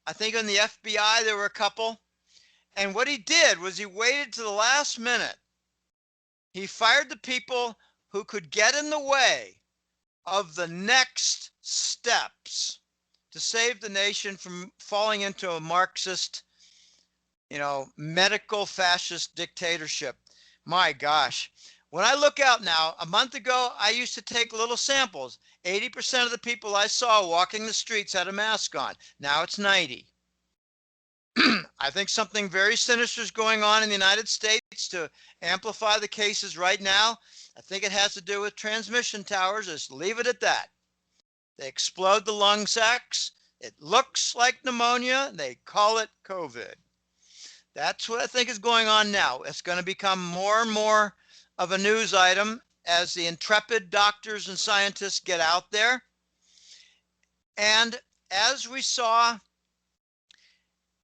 I think in the FBI there were a couple. And what he did was he waited to the last minute. He fired the people who could get in the way of the next steps to save the nation from falling into a Marxist, medical fascist dictatorship. My gosh. When I look out now, a month ago, I used to take little samples. 80% of the people I saw walking the streets had a mask on. Now it's 90. I think something very sinister is going on in the United States to amplify the cases right now. I think it has to do with transmission towers. Just leave it at that. They explode the lung sacs. It looks like pneumonia. They call it COVID. That's what I think is going on now. It's going to become more and more of a news item as the intrepid doctors and scientists get out there. And as we saw,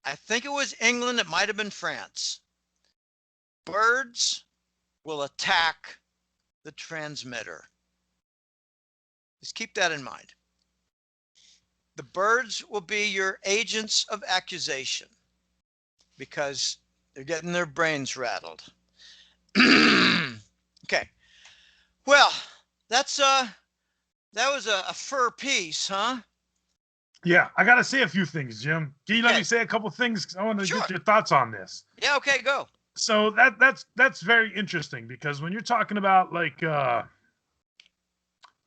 I think it was England, it might have been France. Birds will attack the transmitter. Just keep that in mind. The birds will be your agents of accusation because they're getting their brains rattled. Okay. Well, that was a fur piece, huh? Yeah, I got to say a few things, Jim. Can you let me say a couple things? I want to get your thoughts on this. Yeah, okay, go. So that's very interesting because when you're talking about like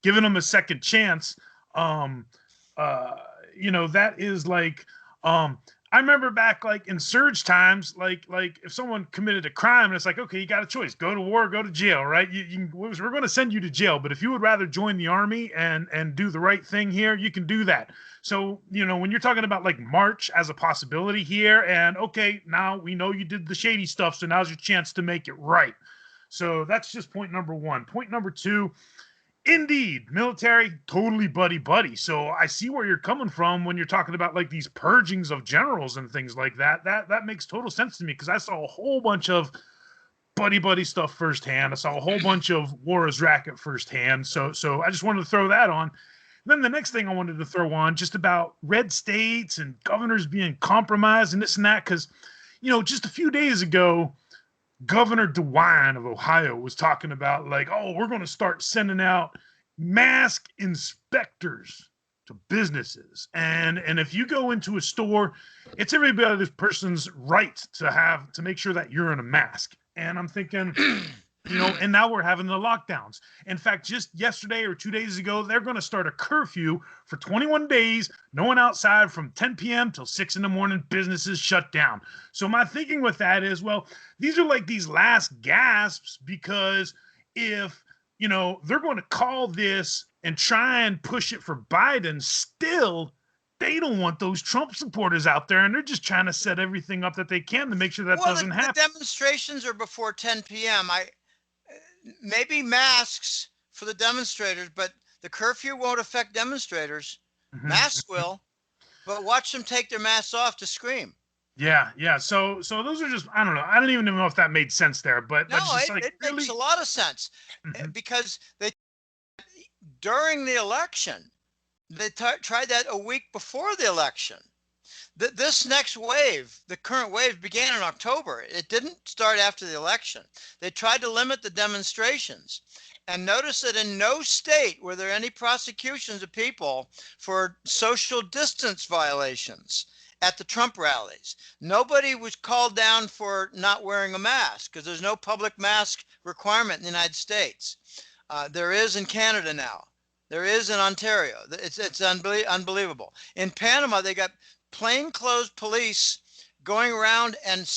giving them a second chance, that is like I remember back like in surge times, like if someone committed a crime and it's like, okay, you got a choice, go to war, go to jail, right? We're going to send you to jail, but if you would rather join the army and do the right thing here, you can do that. So, when you're talking about like March as a possibility here and okay, now we know you did the shady stuff. So now's your chance to make it right. So that's just point number 1. Point number 2, indeed, military, totally buddy. So I see where you're coming from when you're talking about like these purgings of generals and things like that. That makes total sense to me because I saw a whole bunch of buddy stuff firsthand. I saw a whole bunch of war is racket firsthand. So I just wanted to throw that on. Then the next thing I wanted to throw on just about red states and governors being compromised and this and that because, just a few days ago, Governor DeWine of Ohio was talking about like, oh, we're going to start sending out mask inspectors to businesses. And if you go into a store, it's every person's right to make sure that you're in a mask. And I'm thinking, and now we're having the lockdowns. In fact, just yesterday or 2 days ago, they're going to start a curfew for 21 days, no one outside from 10 p.m. till 6 in the morning, businesses shut down. So my thinking with that is, well, these are like these last gasps, because if, they're going to call this and try and push it for Biden, still, they don't want those Trump supporters out there, and they're just trying to set everything up that they can to make sure that doesn't happen. The demonstrations are before 10 p.m. Maybe masks for the demonstrators, but the curfew won't affect demonstrators. Masks will, but watch them take their masks off to scream. Yeah. So those are just, I don't know. I don't even know if that made sense there, but no, just it makes a lot of sense because during the election, they tried that a week before the election. This next wave, the current wave, began in October. It didn't start after the election. They tried to limit the demonstrations. And notice that in no state were there any prosecutions of people for social distance violations at the Trump rallies. Nobody was called down for not wearing a mask because there's no public mask requirement in the United States. There is in Canada now. There is in Ontario. It's unbelievable. In Panama, they got plainclothes police going around and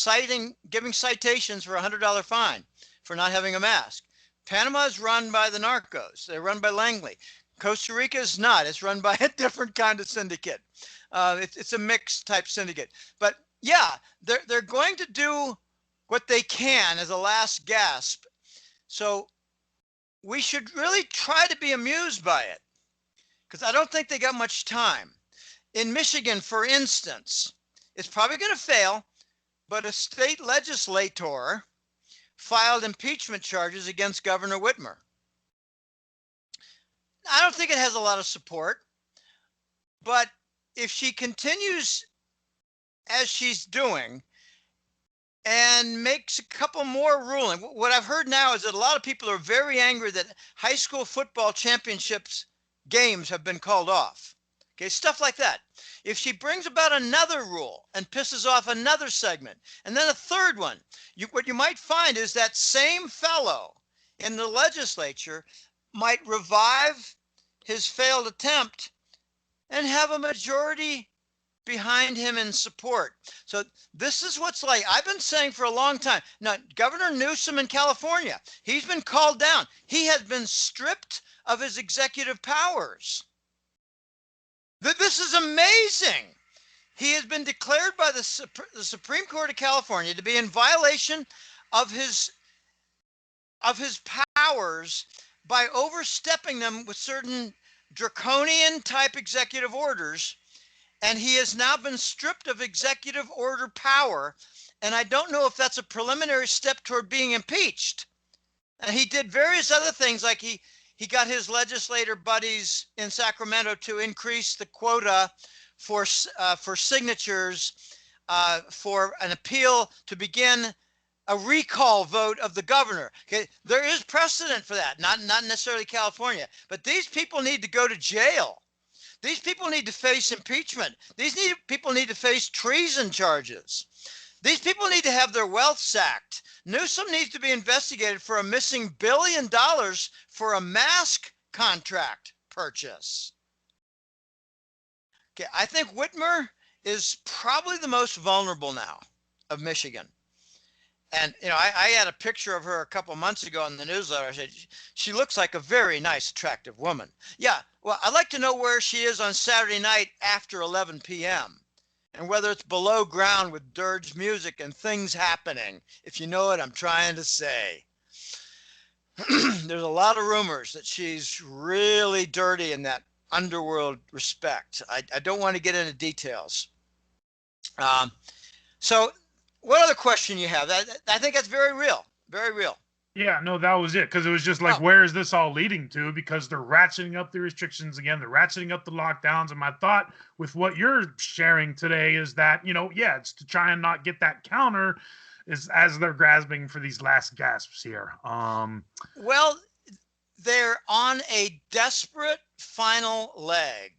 giving citations for $100 fine for not having a mask. Panama is run by the narcos. They're run by Langley. Costa Rica is not. It's run by a different kind of syndicate. It's a mixed type syndicate. But yeah, they're going to do what they can as a last gasp. So we should really try to be amused by it, because I don't think they got much time. In Michigan, for instance, it's probably going to fail, but a state legislator filed impeachment charges against Governor Whitmer. I don't think it has a lot of support, but if she continues as she's doing and makes a couple more rulings, what I've heard now is that a lot of people are very angry that high school football championships games have been called off. Okay, stuff like that. If she brings about another rule and pisses off another segment, and then a third one, what you might find is that same fellow in the legislature might revive his failed attempt and have a majority behind him in support. So this is what's like. I've been saying for a long time. Now, Governor Newsom in California, he's been called down. He has been stripped of his executive powers. This is amazing. He has been declared by the Supreme Court of California to be in violation of his powers by overstepping them with certain draconian type executive orders. And he has now been stripped of executive order power. And I don't know if that's a preliminary step toward being impeached. And he did various other things, like he got his legislator buddies in Sacramento to increase the quota for signatures for an appeal to begin a recall vote of the governor. Okay, there is precedent for that, not necessarily California, but these people need to go to jail. These people need to face impeachment. People need to face treason charges. These people need to have their wealth sacked. Newsom needs to be investigated for a missing $1 billion for a mask contract purchase. Okay, I think Whitmer is probably the most vulnerable now of Michigan. And, I had a picture of her a couple months ago in the newsletter. I said, she looks like a very nice, attractive woman. Yeah, well, I'd like to know where she is on Saturday night after 11 p.m. and whether it's below ground with dirge music and things happening, if you know what I'm trying to say. There's a lot of rumors that she's really dirty in that underworld respect. I don't want to get into details. So what other question you have? I think that's very real, very real. Yeah, no, that was it. Because it was just like, where is this all leading to? Because they're ratcheting up the restrictions again. They're ratcheting up the lockdowns. And my thought with what you're sharing today is that, it's to try and not get that counter as they're grasping for these last gasps here. Well, they're on a desperate final leg.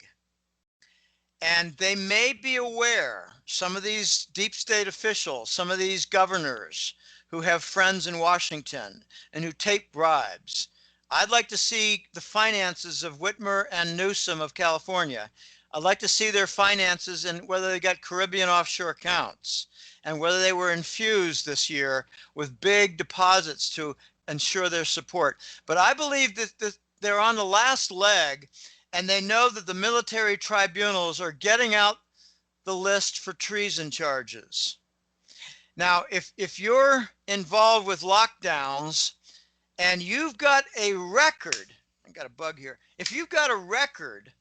And they may be aware, some of these deep state officials, some of these governors who have friends in Washington and who take bribes. I'd like to see the finances of Whitmer and Newsom of California. I'd like to see their finances and whether they got Caribbean offshore accounts and whether they were infused this year with big deposits to ensure their support. But I believe that they're on the last leg, and they know that the military tribunals are getting out the list for treason charges. Now, if you're involved with lockdowns and you've got a record, I got a bug here. If you've got a record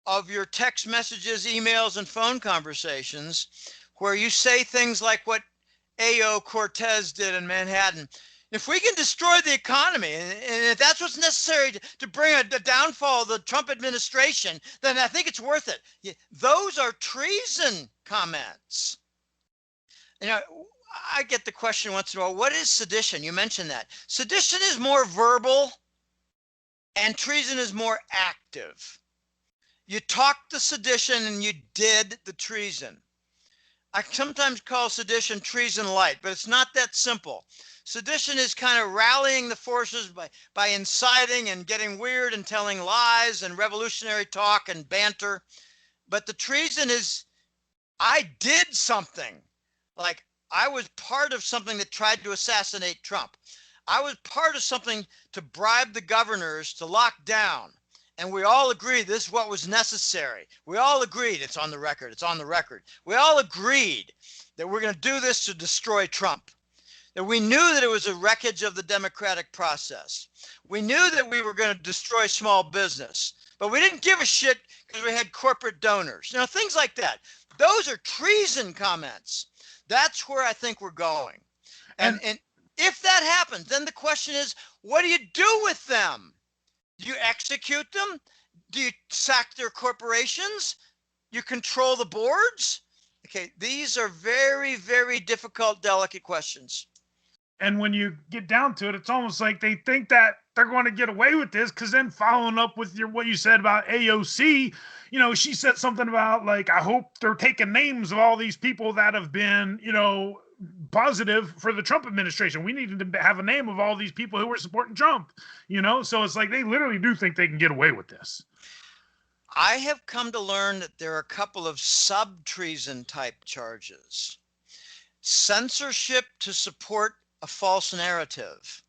of your text messages, emails, and phone conversations where you say things like what A.O. Cortez did in Manhattan, if we can destroy the economy, and if that's what's necessary to bring a downfall of the Trump administration, then I think it's worth it. Those are treason comments. You know, I get the question once in a while, what is sedition? You mentioned that. Sedition is more verbal and treason is more active. You talked the sedition and you did the treason. I sometimes call sedition treason light, but it's not that simple. Sedition is kind of rallying the forces by inciting and getting weird and telling lies and revolutionary talk and banter. But the treason is, I did something. Like, I was part of something that tried to assassinate Trump. I was part of something to bribe the governors to lock down. And we all agreed this is what was necessary. We all agreed, it's on the record, it's on the record. We all agreed that we're going to do this to destroy Trump. That we knew that it was a wreckage of the democratic process. We knew that we were going to destroy small business. But we didn't give a shit because we had corporate donors. You know, things like that. Those are treason comments. That's where I think we're going. And if that happens, then the question is, what do you do with them? Do you execute them? Do you sack their corporations? You control the boards? Okay, these are very, very difficult, delicate questions. And when you get down to it, it's almost like they think that they're going to get away with this, because then following up with what you said about AOC, you know, she said something about, like, I hope they're taking names of all these people that have been, you know, positive for the Trump administration. We need to have a name of all these people who were supporting Trump, you know? So it's like they literally do think they can get away with this. I have come to learn that there are a couple of sub-treason type charges. Censorship to support a false narrative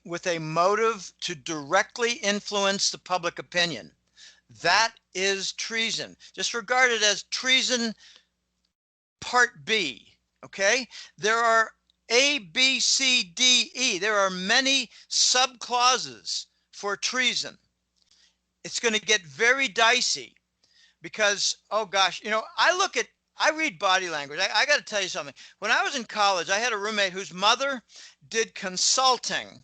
with a motive to directly influence the public opinion. That is treason. Just regard it as treason part B, okay? There are A, B, C, D, E. There are many sub-clauses for treason. It's going to get very dicey because, oh gosh, you know, I read body language. I got to tell you something. When I was in college, I had a roommate whose mother did consulting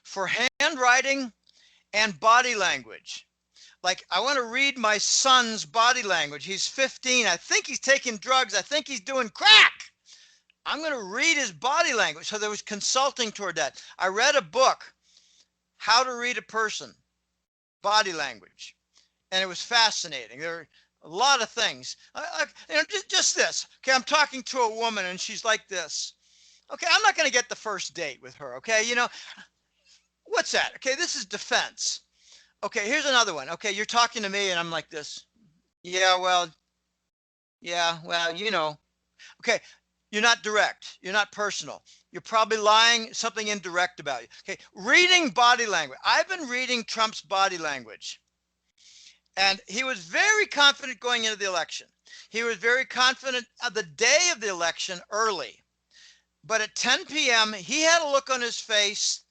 for handwriting and body language. Like, I want to read my son's body language. He's 15. I think he's taking drugs. I think he's doing crack. I'm going to read his body language. So there was consulting toward that. I read a book, How to Read a Person, Body Language. And it was fascinating. There were a lot of things. You know, just this. Okay, I'm talking to a woman and she's like this. Okay, I'm not going to get the first date with her. Okay, you know, what's that? Okay, this is defense. Okay, here's another one. Okay, you're talking to me and I'm like this. Yeah, well, you know. Okay, you're not direct. You're not personal. You're probably lying, something indirect about you. Okay, reading body language. I've been reading Trump's body language. And he was very confident going into the election. He was very confident the day of the election early. But at 10 p.m., he had a look on his face.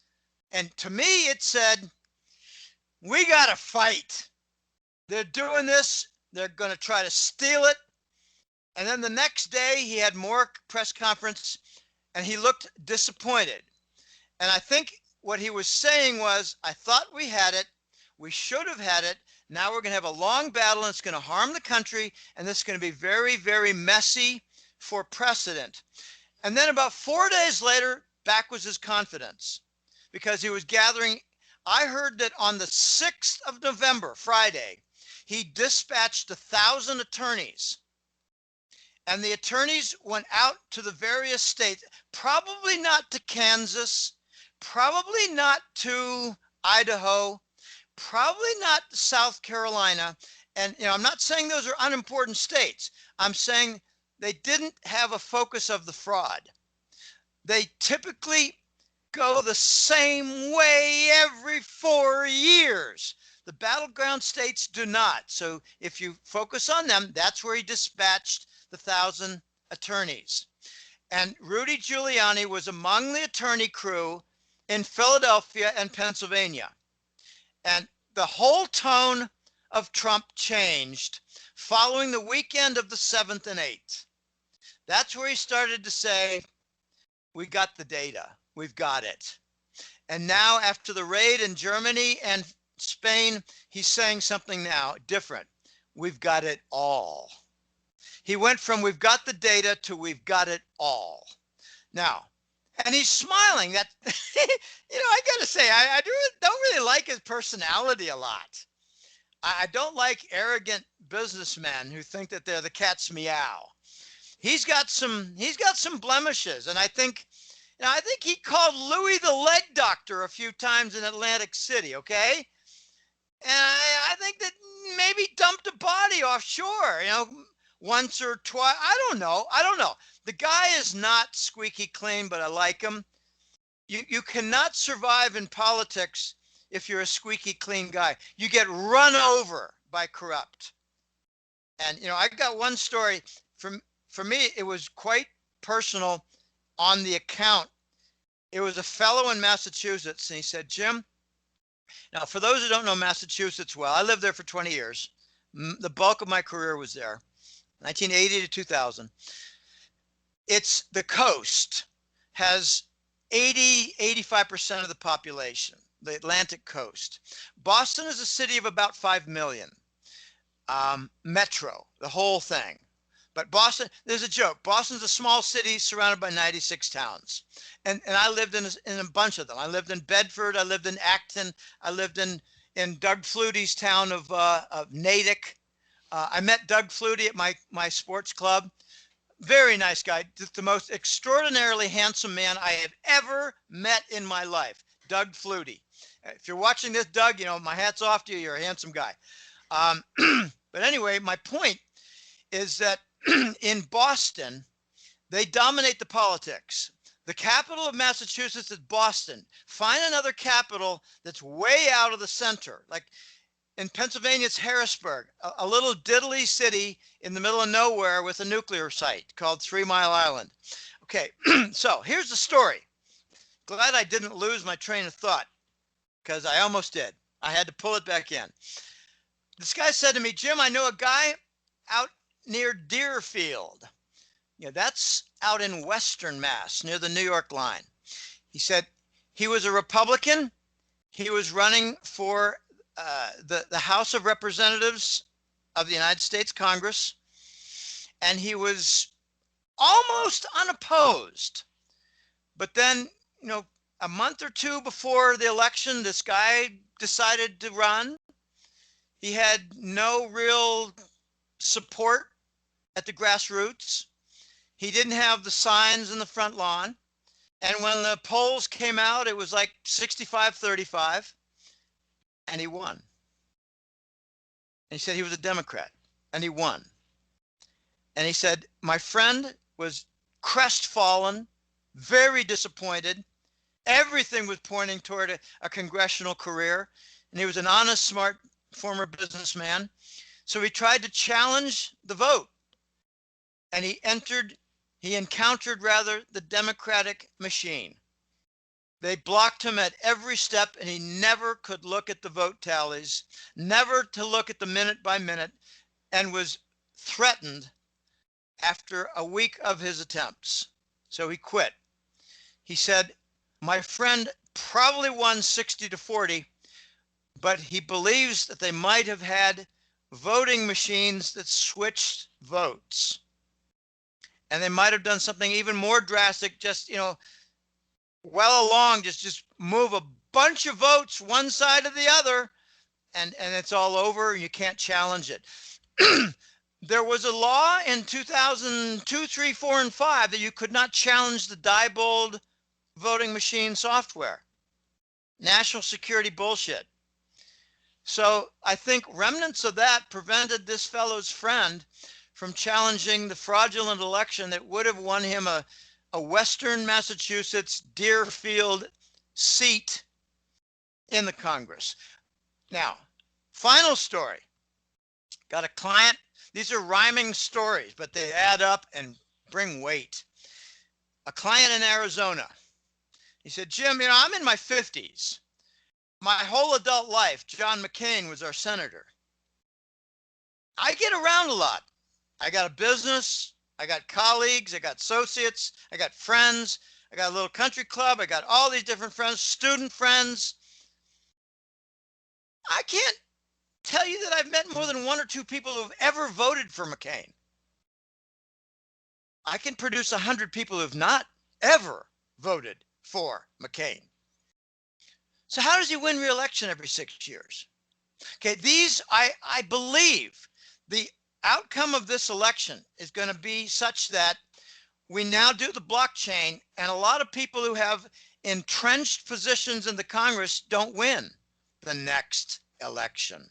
And to me, it said, we got to fight. They're doing this. They're going to try to steal it. And then the next day, he had more press conference and he looked disappointed. And I think what he was saying was, I thought we had it. We should have had it. Now we're going to have a long battle and it's going to harm the country. And this is going to be very, very messy for precedent. And then about 4 days later, back was his confidence because he was gathering. I heard that on the 6th of November, Friday, he dispatched 1,000 attorneys. And the attorneys went out to the various states, probably not to Kansas, probably not to Idaho, probably not South Carolina. And, I'm not saying those are unimportant states. I'm saying they didn't have a focus of the fraud. They typically go the same way every 4 years. The battleground states do not. So if you focus on them, that's where he dispatched the 1,000 attorneys. And Rudy Giuliani was among the attorney crew in Philadelphia and Pennsylvania. And the whole tone of Trump changed following the weekend of the 7th and 8th. That's where he started to say, we got the data, we've got it. And now after the raid in Germany and Spain, he's saying something now different. We've got it all. He went from we've got the data to we've got it all. Now, and he's smiling. That, I got to say, I don't really like his personality a lot. I don't like arrogant businessmen who think that they're the cat's meow. He's got some blemishes, and I think he called Louis the lead doctor a few times in Atlantic City. Okay, and I think that maybe dumped a body offshore. Once or twice. I don't know. The guy is not squeaky clean, but I like him. You cannot survive in politics if you're a squeaky clean guy. You get run over by corrupt. And I got one story for me. It was quite personal on the account. It was a fellow in Massachusetts, and he said, Jim. Now, for those who don't know Massachusetts well, I lived there for 20 years. The bulk of my career was there. 1980 to 2000. It's the coast has 85% of the population, the Atlantic coast. Boston is a city of about 5 million. Metro, the whole thing. But Boston, there's a joke. Boston's a small city surrounded by 96 towns. And I lived in a bunch of them. I lived in Bedford. I lived in Acton. I lived in Doug Flutie's town of Natick. I met Doug Flutie at my sports club. Very nice guy. The most extraordinarily handsome man I have ever met in my life. Doug Flutie. If you're watching this, Doug, my hat's off to you. You're a handsome guy. But anyway, my point is that in Boston, they dominate the politics. The capital of Massachusetts is Boston. Find another capital that's way out of the center. Like in Pennsylvania, it's Harrisburg, a little diddly city in the middle of nowhere with a nuclear site called 3 Mile Island. Okay, so here's the story. Glad I didn't lose my train of thought because I almost did. I had to pull it back in. This guy said to me, Jim, I know a guy out near Deerfield. That's out in Western Mass, near the New York line. He said he was a Republican. He was running for the House of Representatives of the United States Congress, and he was almost unopposed. But then, a month or two before the election, this guy decided to run. He had no real support at the grassroots. He didn't have the signs in the front lawn. And when the polls came out, it was like 65-35. And he won. And he said he was a Democrat, and he won. And he said, my friend was crestfallen, very disappointed. Everything was pointing toward a congressional career. And he was an honest, smart, former businessman. So he tried to challenge the vote. And he encountered the Democratic machine. They blocked him at every step, and he never could look at the vote tallies, never to look at the minute by minute, and was threatened after a week of his attempts. So he quit. He said, my friend probably won 60-40, but he believes that they might have had voting machines that switched votes. And they might have done something even more drastic, just, well along, just move a bunch of votes one side or the other, and it's all over. You can't challenge it. There was a law in 2002, 3, 4, and 5 that you could not challenge the Diebold voting machine software. National security bullshit. So I think remnants of that prevented this fellow's friend from challenging the fraudulent election that would have won him a Western Massachusetts Deerfield seat in the Congress. Now, final story. Got a client. These are rhyming stories, but they add up and bring weight. A client in Arizona. He said, Jim, I'm in my 50s. My whole adult life, John McCain was our senator. I get around a lot. I got a business. I got colleagues. I got associates. I got friends. I got a little country club. I got all these different friends, student friends. I can't tell you that I've met more than 1 or 2 people who have ever voted for McCain. I can produce 100 people who have not ever voted for McCain. So how does he win re-election every 6 years? Okay, I believe the outcome of this election is going to be such that we now do the blockchain, and a lot of people who have entrenched positions in the Congress don't win the next election.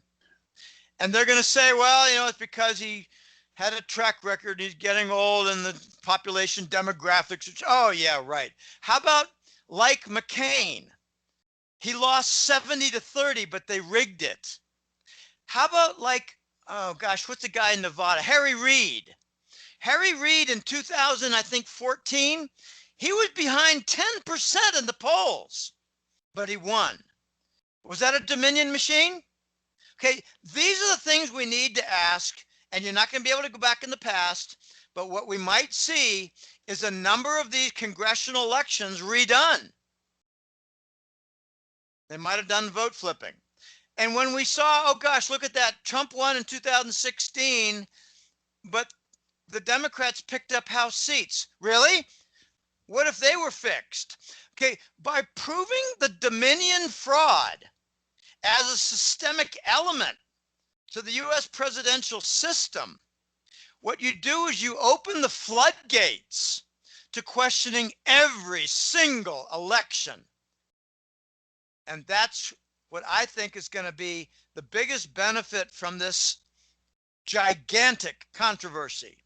And they're going to say, well, it's because he had a track record, he's getting old, and the population demographics, which, oh yeah, right. How about like McCain? He lost 70-30, but they rigged it. How about like, oh gosh, what's the guy in Nevada? Harry Reid. Harry Reid in 2014, he was behind 10% in the polls, but he won. Was that a Dominion machine? Okay, these are the things we need to ask, and you're not going to be able to go back in the past, but what we might see is a number of these congressional elections redone. They might have done vote flipping. And when we saw, oh gosh, look at that, Trump won in 2016, but the Democrats picked up House seats. Really? What if they were fixed? Okay, by proving the Dominion fraud as a systemic element to the US presidential system, what you do is you open the floodgates to questioning every single election. And that's what I think is going to be the biggest benefit from this gigantic controversy.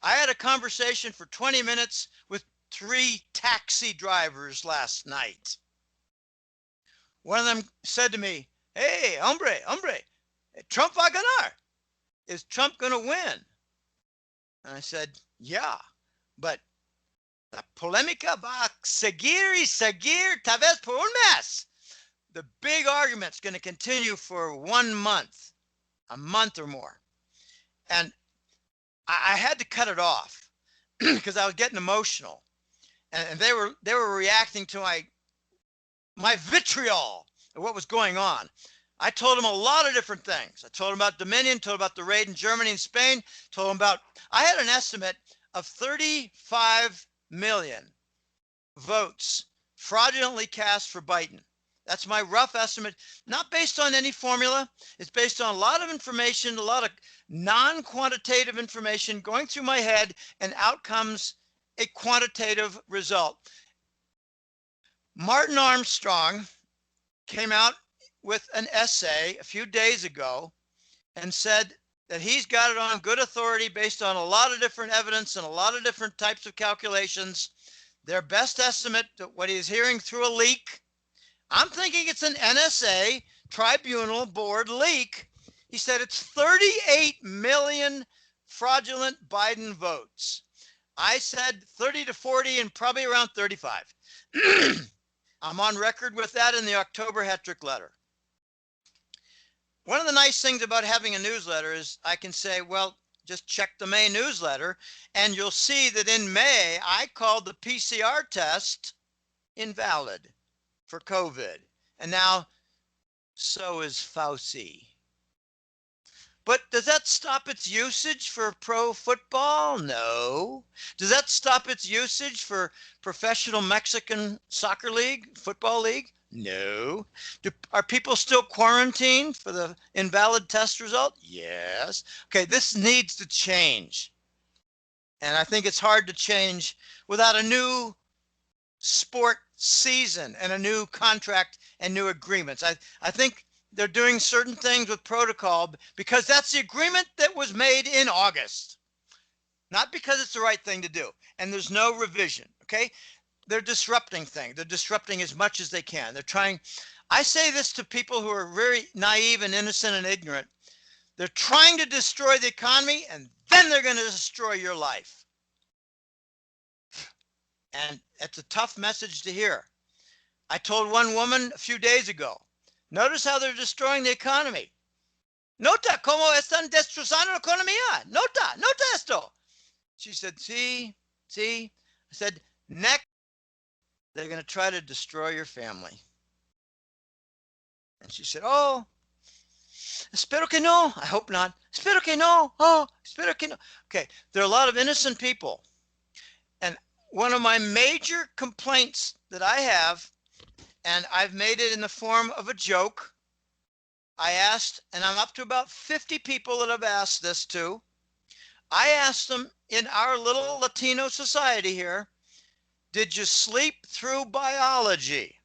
I had a conversation for 20 minutes with 3 taxi drivers last night. One of them said to me, hey, hombre, Trump va ganar. Is Trump going to win? And I said, yeah, but la polémica va seguir y seguir tal vez por un mes. The big argument's going to continue for 1 month, a month or more. And I had to cut it off because I was getting emotional. And they were reacting to my vitriol of what was going on. I told them a lot of different things. I told them about Dominion, told them about the raid in Germany and Spain, told them about, I had an estimate of 35 million votes fraudulently cast for Biden. That's my rough estimate, not based on any formula. It's based on a lot of information, a lot of non-quantitative information going through my head, and out comes a quantitative result. Martin Armstrong came out with an essay a few days ago and said that he's got it on good authority based on a lot of different evidence and a lot of different types of calculations. Their best estimate, what he's hearing through a leak, I'm thinking it's an NSA tribunal board leak. He said it's 38 million fraudulent Biden votes. I said 30 to 40 and probably around 35. I'm on record with that in the October Hetrick letter. One of the nice things about having a newsletter is I can say, well, just check the May newsletter, and you'll see that in May, I called the PCR test invalid for COVID. And now, so is Fauci. But does that stop its usage for pro football? No. Does that stop its usage for professional Mexican soccer league, football league? No. Are people still quarantined for the invalid test result? Yes. Okay, this needs to change. And I think it's hard to change without a new sport season and a new contract and new agreements. I think they're doing certain things with protocol because that's the agreement that was made in August, not because it's the right thing to do. And there's no revision, okay? They're disrupting things. They're disrupting as much as they can. They're trying. I say this to people who are very naive and innocent and ignorant. They're trying to destroy the economy, and then they're going to destroy your life. And it's a tough message to hear. I told one woman a few days ago, notice how they're destroying the economy. Nota cómo están destrozando la economía. Nota esto. She said, sí. I said, next, they're going to try to destroy your family. And she said, oh, espero que no. I hope not. Espero que no. Oh, espero que no. Okay, there are a lot of innocent people. And one of my major complaints that I have, and I've made it in the form of a joke, I asked, and I'm up to about 50 people that I've asked this to. I asked them in our little Latino society here, did you sleep through biology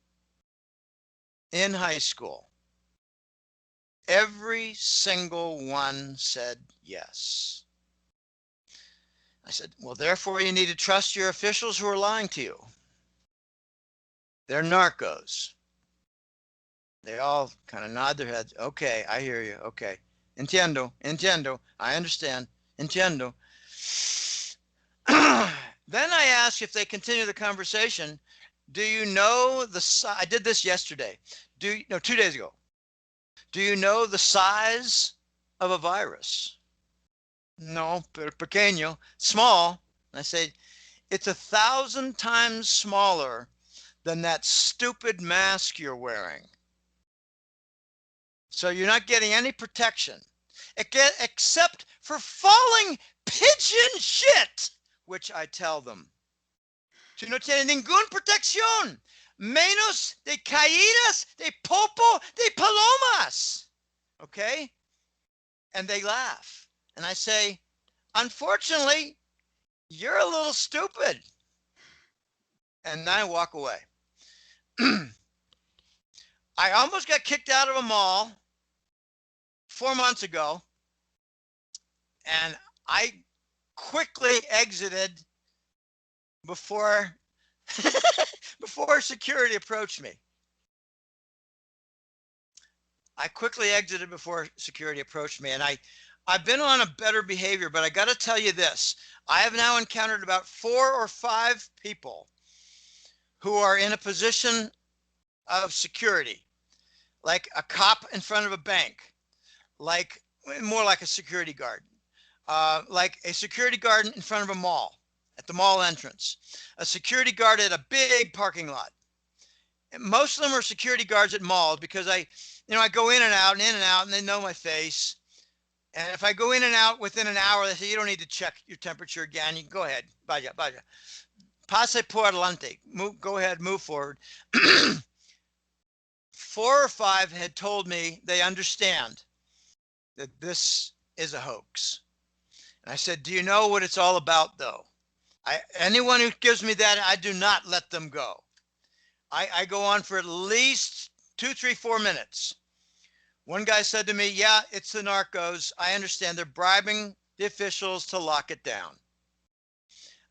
in high school? Every single one said yes. I said, well, therefore you need to trust your officials who are lying to you. They're narcos. They all kind of nod their heads. Okay, I hear you. Okay. Entiendo. I understand. Entiendo. Then I ask if they continue the conversation, do you know I did this yesterday. 2 days ago. Do you know the size of a virus? No, pequeño, small. I say, it's 1,000 times smaller than that stupid mask you're wearing. So you're not getting any protection, except for falling pigeon shit, which I tell them. Si no tiene ninguna protección, menos de caídas de popo de palomas. Okay? And they laugh. And I say, unfortunately, you're a little stupid. And then I walk away. I almost got kicked out of a mall 4 months ago, and I quickly exited before security approached me. And I've been on a better behavior, but I got to tell you this. I have now encountered about 4 or 5 people who are in a position of security, like a cop in front of a bank, like more like a security guard, like a security guard in front of a mall, at the mall entrance, a security guard at a big parking lot. And most of them are security guards at malls because I go in and out, and they know my face. And if I go in and out within an hour, they say, you don't need to check your temperature again. You can go ahead. Vaya. Pase por adelante. Go ahead, move forward. 4 or 5 had told me they understand that this is a hoax. And I said, do you know what it's all about, though? Anyone who gives me that, I do not let them go. I go on for at least 2, 3, 4 minutes. One guy said to me, yeah, it's the narcos. I understand they're bribing the officials to lock it down.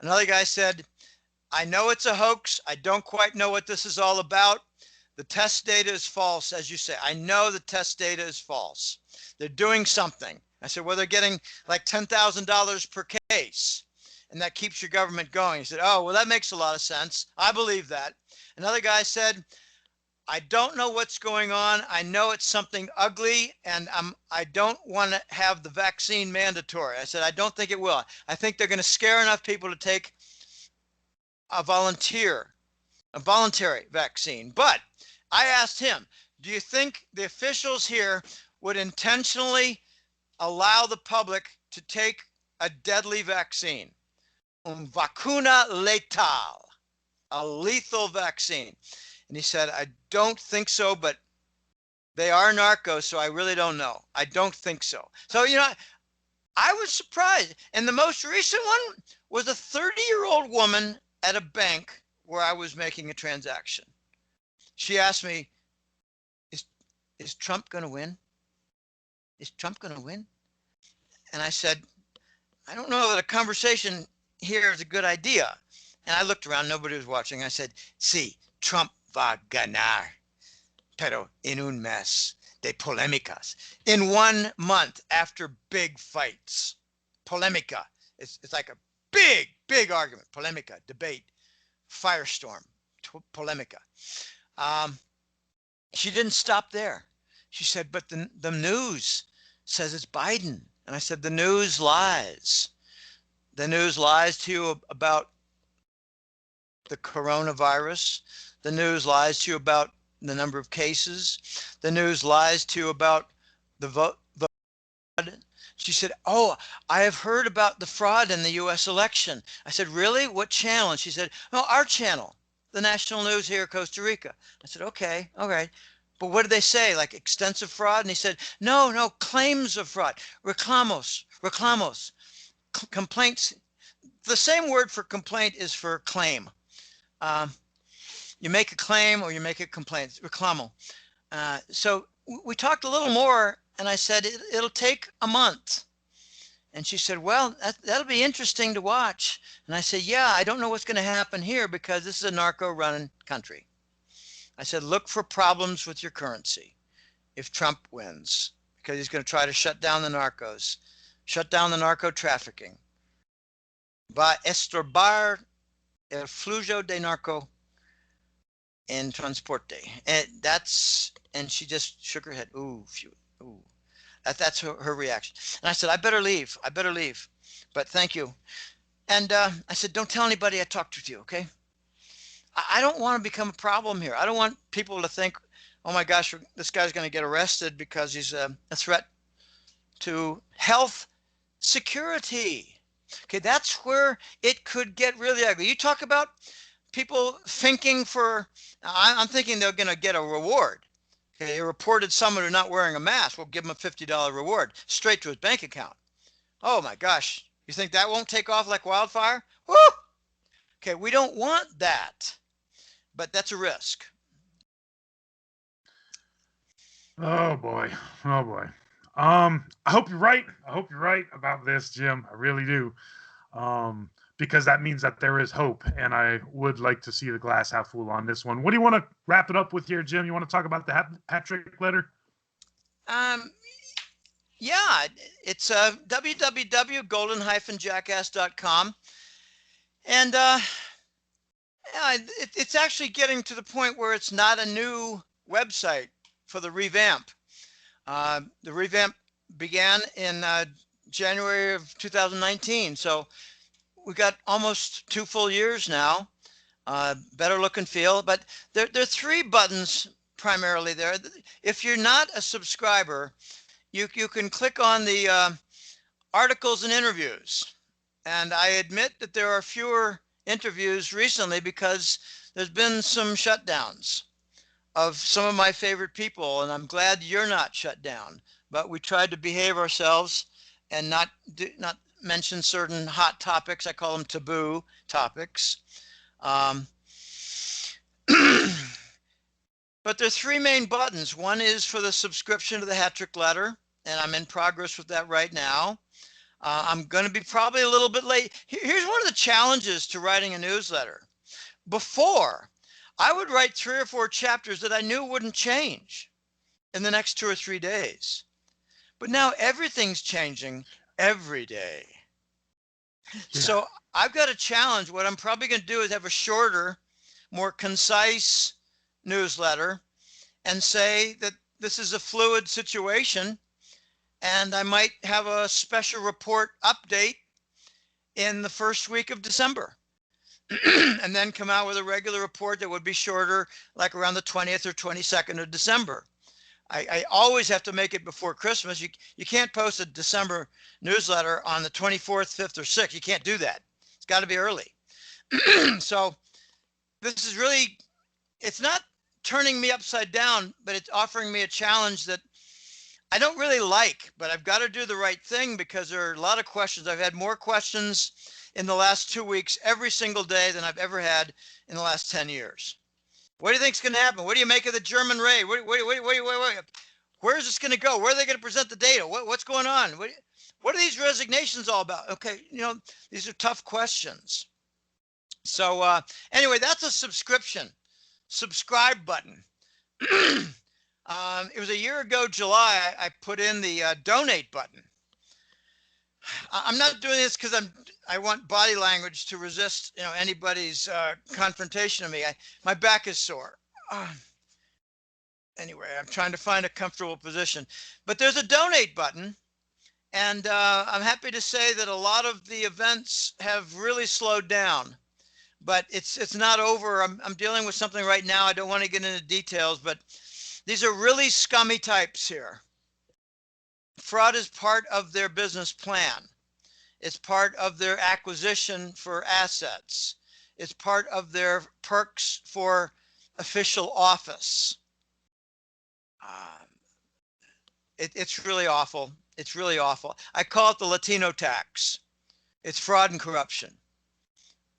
Another guy said, I know it's a hoax. I don't quite know what this is all about. The test data is false, as you say. I know the test data is false. They're doing something. I said, well, they're getting like $10,000 per case, and that keeps your government going. He said, oh, well, that makes a lot of sense. I believe that. Another guy said, I don't know what's going on. I know it's something ugly, and I don't want to have the vaccine mandatory. I said, I don't think it will. I think they're going to scare enough people to take a voluntary vaccine. But I asked him, do you think the officials here would intentionally allow the public to take a deadly vaccine? Vacuna letal, a lethal vaccine. And he said, I don't think so, but they are narcos, so I really don't know. I don't think so. So, I was surprised. And the most recent one was a 30-year-old woman at a bank where I was making a transaction. She asked me, is Trump going to win? Is Trump going to win? And I said, I don't know that a conversation here is a good idea. And I looked around, nobody was watching. I said, sí, Trump va ganar, pero en un mes de polémicas. In 1 month after big fights. Polemica. It's like a big argument. Polemica, debate, firestorm, polemica. She didn't stop there. She said, but the news says it's Biden. And I said, the news lies. The news lies to you about the coronavirus. The news lies to you about the number of cases. The news lies to you about the vote. She said, oh, I have heard about the fraud in the US election. I said, really? What channel? And she said, oh, our channel, the national news here in Costa Rica. I said, okay, all right. But what did they say? Like extensive fraud? And he said, no, claims of fraud. Reclamos, complaints. The same word for complaint is for claim. You make a claim or you make a complaint, reclamo. So we talked a little more, and I said, it'll take a month. And she said, well, that'll be interesting to watch. And I said, yeah, I don't know what's going to happen here because this is a narco-running country. I said, look for problems with your currency if Trump wins, because he's going to try to shut down the narcos, shut down the narco trafficking. Va estorbar el flujo de narco en transporte. And she just shook her head. Ooh, ooh. That's her reaction. And I said, I better leave. But thank you. And I said, don't tell anybody I talked with you, okay? I don't want to become a problem here. I don't want people to think, oh my gosh, this guy's going to get arrested because he's a threat to health security. Okay, that's where it could get really ugly. You talk about people thinking I'm thinking they're going to get a reward. Okay, a reported someone who's not wearing a mask. We'll give him a $50 reward straight to his bank account. Oh my gosh, you think that won't take off like wildfire? Woo! Okay, we don't want that, but that's a risk. Oh boy. I hope you're right. About this, Jim. I really do. Because that means that there is hope, and I would like to see the glass half full on this one. What do you want to wrap it up with here, Jim? You want to talk about the hat trick letter? Yeah, it's www.golden-jackass.com, and it's actually getting to the point where it's not a new website for the revamp. The revamp began in January of 2019, so we got almost 2 full years now. Better look and feel, but there are 3 buttons primarily there. If you're not a subscriber, you can click on the articles and interviews. And I admit that there are fewer interviews recently because there's been some shutdowns of some of my favorite people, and I'm glad you're not shut down. But we tried to behave ourselves and not mention certain hot topics. I call them taboo topics. But there are 3 main buttons. One is for the subscription to the hat trick letter, and I'm in progress with that right now. I'm going to be probably a little bit late. Here's one of the challenges to writing a newsletter. Before, I would write 3 or 4 chapters that I knew wouldn't change in the next 2 or 3 days. But now everything's changing every day. Yeah. So I've got a challenge. What I'm probably going to do is have a shorter, more concise newsletter and say that this is a fluid situation, and I might have a special report update in the first week of December and then come out with a regular report that would be shorter, like around the 20th or 22nd of December. I always have to make it before Christmas. You can't post a December newsletter on the 24th, 5th, or 6th. You can't do that. It's got to be early. So this is really, it's not turning me upside down, but it's offering me a challenge that I don't really like, but I've got to do the right thing because there are a lot of questions. I've had more questions in the last 2 weeks every single day than I've ever had in the last 10 years. What do you think is going to happen? What do you make of the German raid? Where is this going to go? Where are they going to present the data? What's going on? What are these resignations all about? Okay, these are tough questions. So anyway, that's a subscribe button. It was a year ago, July, I put in the donate button. I'm not doing this because I want body language to resist, anybody's confrontation of me. My back is sore. Anyway, I'm trying to find a comfortable position, but there's a donate button, and I'm happy to say that a lot of the events have really slowed down, but it's not over. I'm dealing with something right now. I don't want to get into details, but these are really scummy types here. Fraud is part of their business plan. It's part of their acquisition for assets. It's part of their perks for official office. It's really awful. It's really awful. I call it the Latino tax. It's fraud and corruption.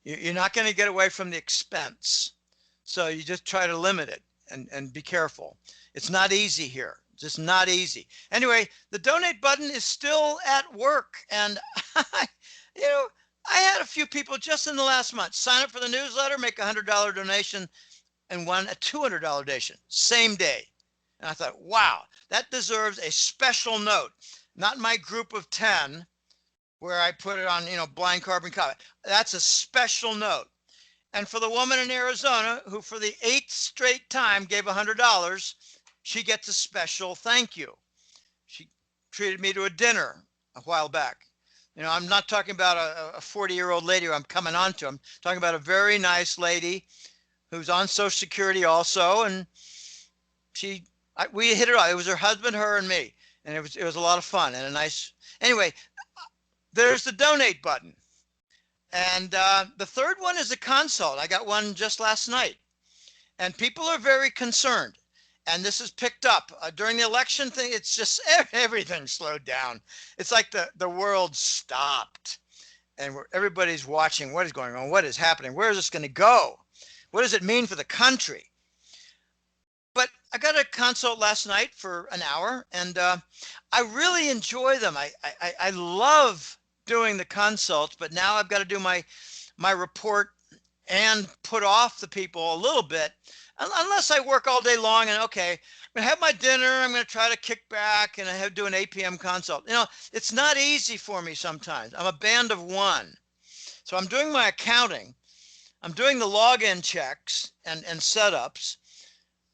You're not going to get away from the expense. So you just try to limit it and be careful. It's not easy here. Just not easy. Anyway, the donate button is still at work. And, I had a few people just in the last month sign up for the newsletter, make a $100 donation, and won a $200 donation, same day. And I thought, wow, that deserves a special note. Not my group of 10, where I put it on, blind carbon copy. That's a special note. And for the woman in Arizona who for the 8th straight time gave $100, she gets a special thank you. She treated me to a dinner a while back. I'm not talking about a 40-year-old lady who I'm coming on to. I'm talking about a very nice lady who's on Social Security also. And we hit it off. It was her husband, her, and me. And it was a lot of fun and a nice, anyway, there's the donate button. And the third one is a consult. I got one just last night. And people are very concerned. And this is picked up during the election thing. It's just everything slowed down. It's like the world stopped, and everybody's watching what is going on, what is happening, where is this going to go, what does it mean for the country? But I got a consult last night for an hour, and I really enjoy them. I love doing the consults, but now I've got to do my report and put off the people a little bit. Unless I work all day long and okay, I'm gonna have my dinner, I'm gonna try to kick back and do an 8 p.m. consult. It's not easy for me sometimes. I'm a band of one. So I'm doing my accounting. I'm doing the login checks and setups.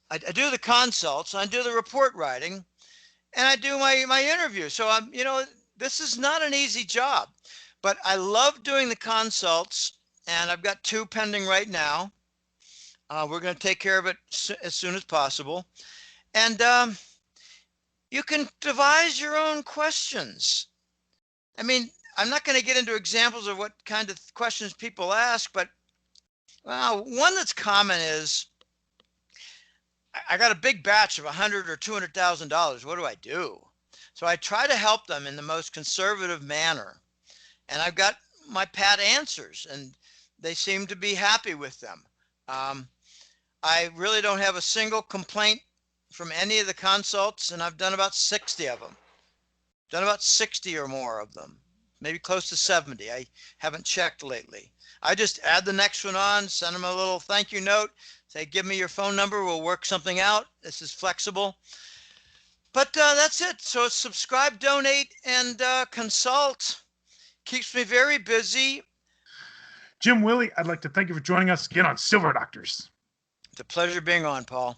I do the consults, I do the report writing, and I do my interview. So this is not an easy job, but I love doing the consults, and I've got 2 pending right now. We're going to take care of it as soon as possible. And you can devise your own questions. I mean, I'm not going to get into examples of what kind of questions people ask, but one that's common is, I got a big batch of $100,000 or $200,000. What do I do? So I try to help them in the most conservative manner. And I've got my pat answers, and they seem to be happy with them. I really don't have a single complaint from any of the consults, and I've done about 60 of them. Done about 60 or more of them, maybe close to 70. I haven't checked lately. I just add the next one on, send them a little thank you note, say, give me your phone number, we'll work something out. This is flexible. But that's it. So subscribe, donate, and consult. Keeps me very busy. Jim, Willie, I'd like to thank you for joining us again on Silver Doctors. It's a pleasure being on, Paul.